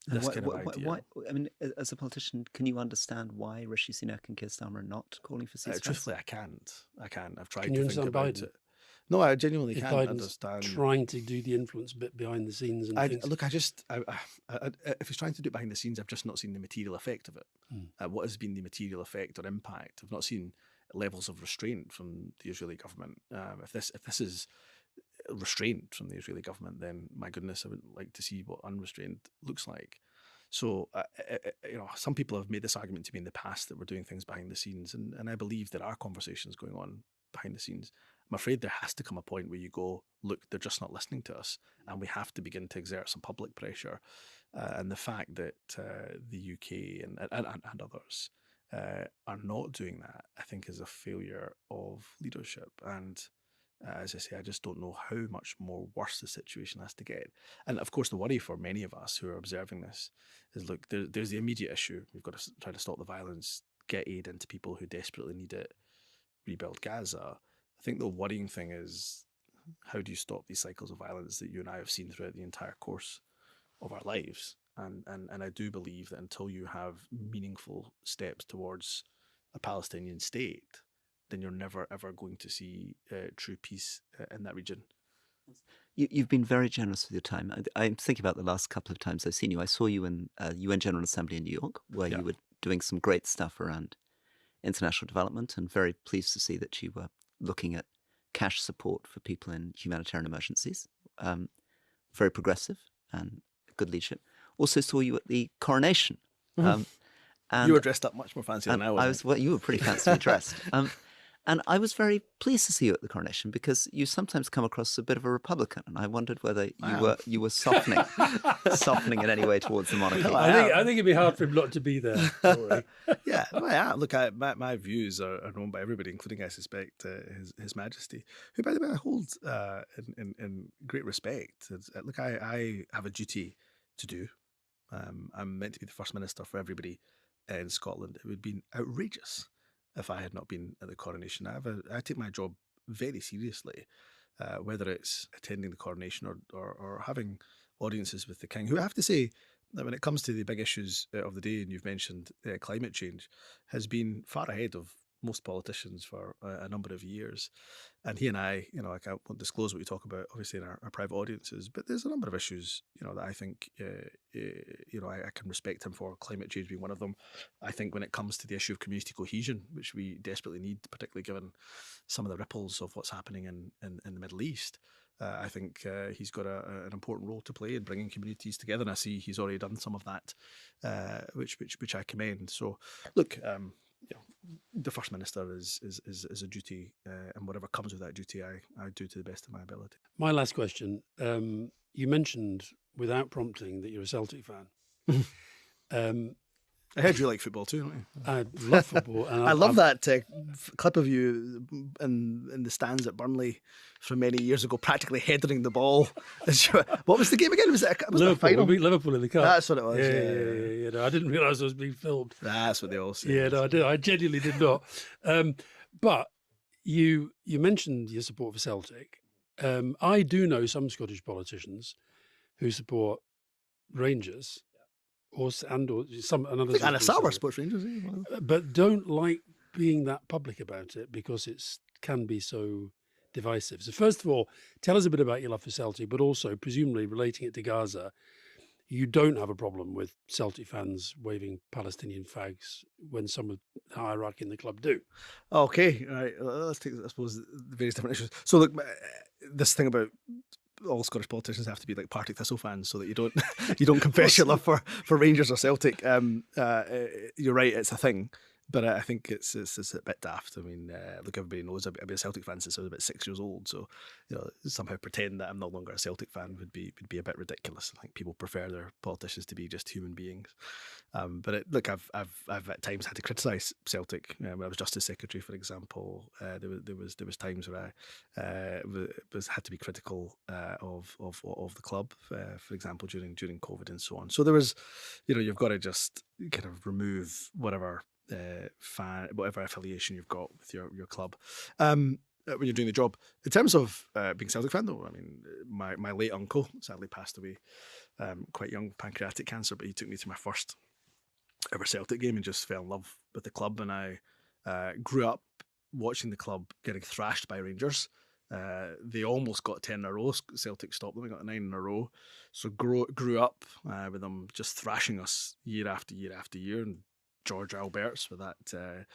this kind of idea. Why, I mean, as a politician, can you understand why Rishi Sunak and Keir Starmer are not calling for ceasefire? Truthfully, I can't. I've tried Can you to think understand about Biden? it. No, I genuinely If can't Biden's understand. trying to do the influence bit behind the scenes and things. Look, if he's trying to do it behind the scenes, I've just not seen the material effect of it. What has been the material effect or impact? I've not seen levels of restraint from the Israeli government. If this is restraint from the Israeli government, then my goodness, I would like to see what unrestrained looks like. So, some people have made this argument to me in the past that we're doing things behind the scenes, and I believe there are conversations going on behind the scenes. I'm afraid there has to come a point where you go, look, they're just not listening to us, and we have to begin to exert some public pressure. And the fact that the UK and others are not doing that, I think, is a failure of leadership. And as I say, I just don't know how much more worse the situation has to get. And of course, the worry for many of us who are observing this is, look, there's the immediate issue. We've got to try to stop the violence, get aid into people who desperately need it, rebuild Gaza. I think the worrying thing is, how do you stop these cycles of violence that you and I have seen throughout the entire course of our lives? And I do believe that until you have meaningful steps towards a Palestinian state, then you're never ever going to see true peace in that region. You've been very generous with your time. I'm thinking about the last couple of times I've seen you. I saw you in UN General Assembly in New York, where you were doing some great stuff around international development, and very pleased to see that you were looking at cash support for people in humanitarian emergencies. Very progressive and good leadership. Also saw you at the coronation. And you were dressed up much more fancy than I was. Well, you were pretty fancy dressed. And I was very pleased to see you at the coronation, because you sometimes come across as a bit of a Republican, and I wondered whether you were softening in any way towards the monarchy. I think it'd be hard for him not to be there. Rory. Yeah, look, my views are known by everybody, including, I suspect, His Majesty, who, by the way, I hold in great respect. Look, I have a duty to do. I'm meant to be the First Minister for everybody in Scotland. It would have been outrageous if I had not been at the coronation. I take my job very seriously, whether it's attending the coronation or having audiences with the King, who I have to say, that when it comes to the big issues of the day, and you've mentioned climate change, has been far ahead of most politicians for a number of years. And he and I won't disclose what we talk about, obviously, in our private audiences, but there's a number of issues, that I think, I can respect him for, climate change being one of them. I think when it comes to the issue of community cohesion, which we desperately need, particularly given some of the ripples of what's happening in the Middle East, I think he's got an important role to play in bringing communities together, and I see he's already done some of that, which I commend. So, look, the First Minister is a duty, and whatever comes with that duty, I do to the best of my ability. My last question. You mentioned, without prompting, that you're a Celtic fan. I heard you like football too, don't you? I love football. And I love that clip of you in the stands at Burnley from many years ago, practically headering the ball. What was the game again? Was it Liverpool? final? We beat Liverpool in the cup. That's what it was. Yeah. No, I didn't realise I was being filmed. That's what they all say. Yeah, no, I did. I genuinely did not. But you mentioned your support for Celtic. I do know some Scottish politicians who support Rangers. Or another. And a Sauber Sports Rangers, but don't like being that public about it because it can be so divisive. So first of all, tell us a bit about your love for Celtic, but also presumably relating it to Gaza. You don't have a problem with Celtic fans waving Palestinian flags when some of the hierarchy in the club do. Okay, all right. Let's take, I suppose, the various different issues. So look, this thing about all Scottish politicians have to be like Partick Thistle fans, so that you don't confess your love for Rangers or Celtic. You're right, it's a thing, but I think it's a bit daft. I mean, look, everybody knows I've been a Celtic fan since I was about 6 years old, so somehow pretend that I'm no longer a Celtic fan would be a bit ridiculous. I think people prefer their politicians to be just human beings. But look, I've at times had to criticise Celtic. When I was Justice Secretary, for example, there was times where I had to be critical of the club, for example, during COVID and so on. So there was, you've got to just kind of remove whatever affiliation you've got with your club when you're doing the job. In terms of being Celtic fan, though, I mean, my late uncle sadly passed away quite young, pancreatic cancer, but he took me to my first ever Celtic game and just fell in love with the club. And I grew up watching the club getting thrashed by Rangers They almost got 10 in a row. Celtic stopped them. We got 9 in a row. So grew up with them just thrashing us year after year after year. And George Alberts with that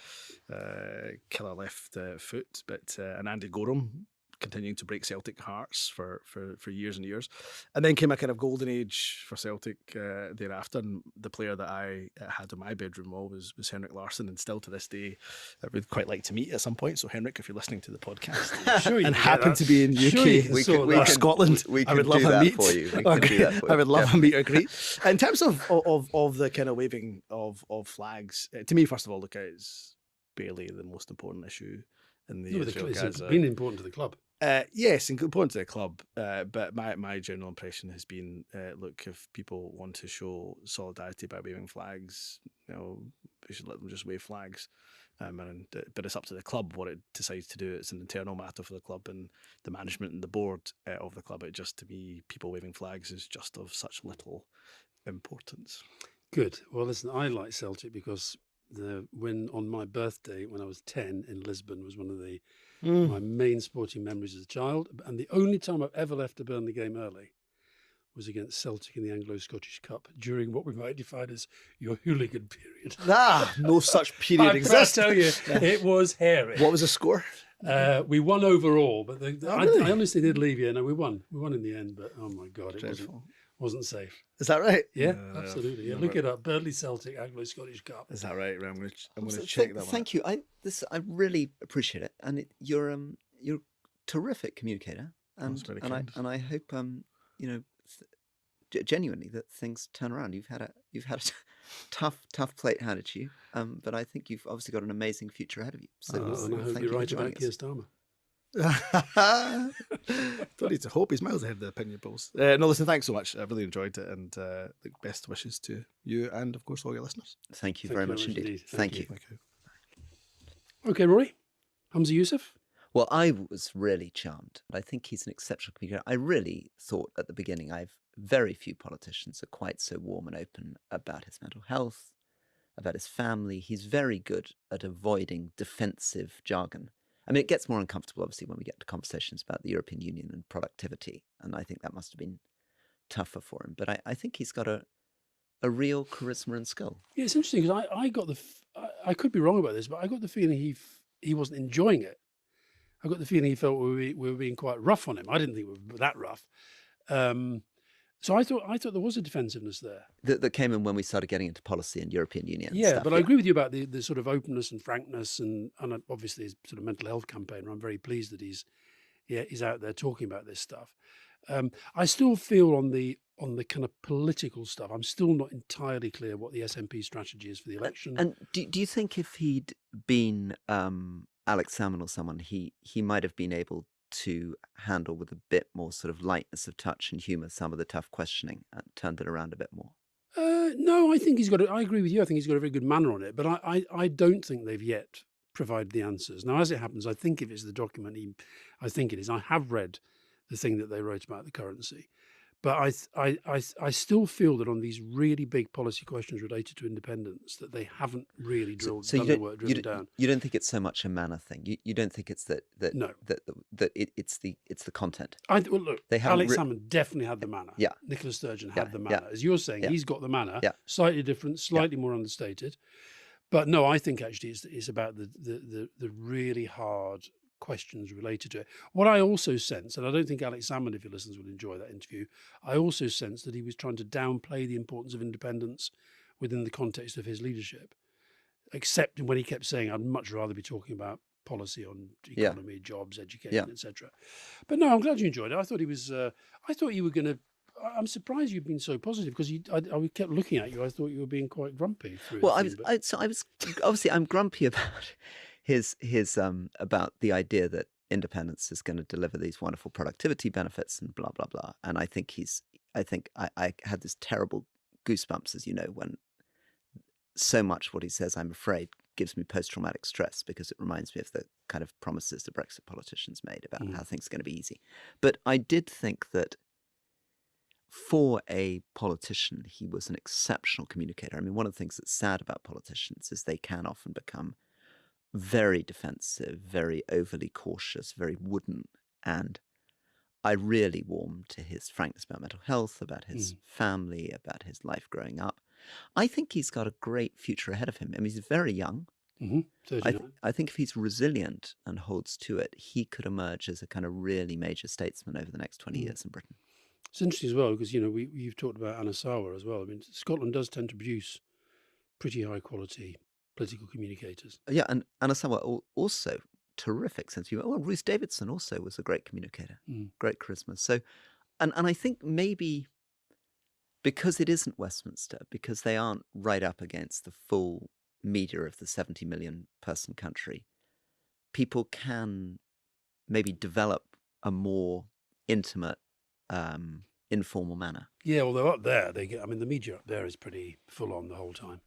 killer left foot, and Andy Gorham continuing to break Celtic hearts for years and years. And then came a kind of golden age for Celtic thereafter. And the player that I had on my bedroom wall was Henrik Larsson, and still to this day, I would quite like to meet at some point. So Henrik, if you're listening to the podcast Sure you and can happen get to be in Sure UK you can or sort that. Scotland, we I can would love do a that meet. for you. We Oh, can do great. that for you. I would love Yeah. a meet or greet. In terms of the kind of waving of flags, to me, first of all, look, it's barely the most important issue in the No, Israel it's Gaza. been important to the club. Yes, important to the club, but my general impression has been, look, if people want to show solidarity by waving flags, we should let them just wave flags. But it's up to the club what it decides to do. It's an internal matter for the club and the management and the board of the club. It just, to me, people waving flags is just of such little importance. Good. Well, listen, I like Celtic because on my birthday, when I was 10 in Lisbon, was one of my main sporting memories as a child. And the only time I've ever left a Burnley game early was against Celtic in the Anglo-Scottish Cup during what we might define as your hooligan period. No such period exists. I tell you, it was hairy. What was the score? We won overall, but really? I honestly did leave you. No, we won. We won in the end, but oh my God, it wasn't safe. Is that right? Yeah, absolutely. Yeah, look it up. Burnley Celtic Anglo-Scottish Cup. Is that right? I'm going to check that one. Thank you. I really appreciate it, and you're a terrific communicator, and I hope genuinely that things turn around. You've had a tough plate handed to you, but I think you've obviously got an amazing future ahead of you. So, and I hope you're right about Keir Starmer. Don't need to hope. He's miles ahead of the opinion polls. No, listen, thanks so much. I really enjoyed it, and best wishes to you and, of course, all your listeners. Thank you very much indeed. Thank you. Thank you. Okay, Rory. Humza Yousaf. Well, I was really charmed. I think he's an exceptional communicator. I really thought at the beginning very few politicians are quite so warm and open about his mental health, about his family. He's very good at avoiding defensive jargon. I mean, it gets more uncomfortable, obviously, when we get to conversations about the European Union and productivity, and I think that must have been tougher for him. But I think he's got a real charisma and skill. Yeah, it's interesting because I could be wrong about this, but I got the feeling he wasn't enjoying it. I got the feeling he felt we were being quite rough on him. I didn't think we were that rough. So I thought there was a defensiveness there. That came in when we started getting into policy and European Union. Yeah, stuff. But I agree with you about the sort of openness and frankness and obviously his sort of mental health campaign. I'm very pleased that he's out there talking about this stuff. I still feel on the kind of political stuff, I'm still not entirely clear what the SNP strategy is for the election. And do you think if he'd been Alex Salmond or someone, he might have been able to handle with a bit more sort of lightness of touch and humour some of the tough questioning and turned it around a bit more? No, I think I agree with you. I think he's got a very good manner on it, but I don't think they've yet provided the answers. Now, as it happens, I think if it's the document, I think it is. I have read the thing that they wrote about the currency. But I still feel that on these really big policy questions related to independence, that they haven't really driven down. You don't think it's so much a manner thing. You don't think it's that no. that it's the content. Look, Alex Salmond definitely had the manner. Yeah. Nicola Sturgeon had the manner. As you're saying, he's got the manner. Yeah. Slightly different, slightly more understated. But no, I think actually it's about the really hard questions related to it. What I also sense, and I don't think Alex Salmond, if he listens, will enjoy that interview, I also sense that he was trying to downplay the importance of independence within the context of his leadership, except when he kept saying, I'd much rather be talking about policy on economy, jobs, education, etc. But no, I'm glad you enjoyed it. I thought he was, I thought you were going to, I'm surprised you've been so positive because I kept looking at you. I thought you were being quite grumpy. I was obviously I'm grumpy about his about the idea that independence is going to deliver these wonderful productivity benefits and blah blah blah. And I think I had this terrible goosebumps, as you know, when so much what he says, I'm afraid, gives me post-traumatic stress because it reminds me of the kind of promises the Brexit politicians made about how things are going to be easy. But I did think that for a politician, he was an exceptional communicator. I mean, one of the things that's sad about politicians is they can often become very defensive, very overly cautious, very wooden And I really warmed to his frankness about mental health, about his Mm. family, about his life growing up. I think he's got a great future ahead of him. I mean, he's very young. Hmm. 39. I think if he's resilient and holds to it, he could emerge as a kind of really major statesman over the next 20 Mm. years in Britain. It's interesting as well because, you know, you've talked about Anasawa as well. I mean, Scotland does tend to produce pretty high quality political communicators. Yeah, and Anasawa also terrific sense of humor. Well, Ruth Davidson also was a great communicator, Mm. great charisma. So, and I think maybe because it isn't Westminster, because they aren't right up against the full media of the 70 million person country, people can maybe develop a more intimate, informal manner. Yeah, although up there, I mean, the media up there is pretty full on the whole time.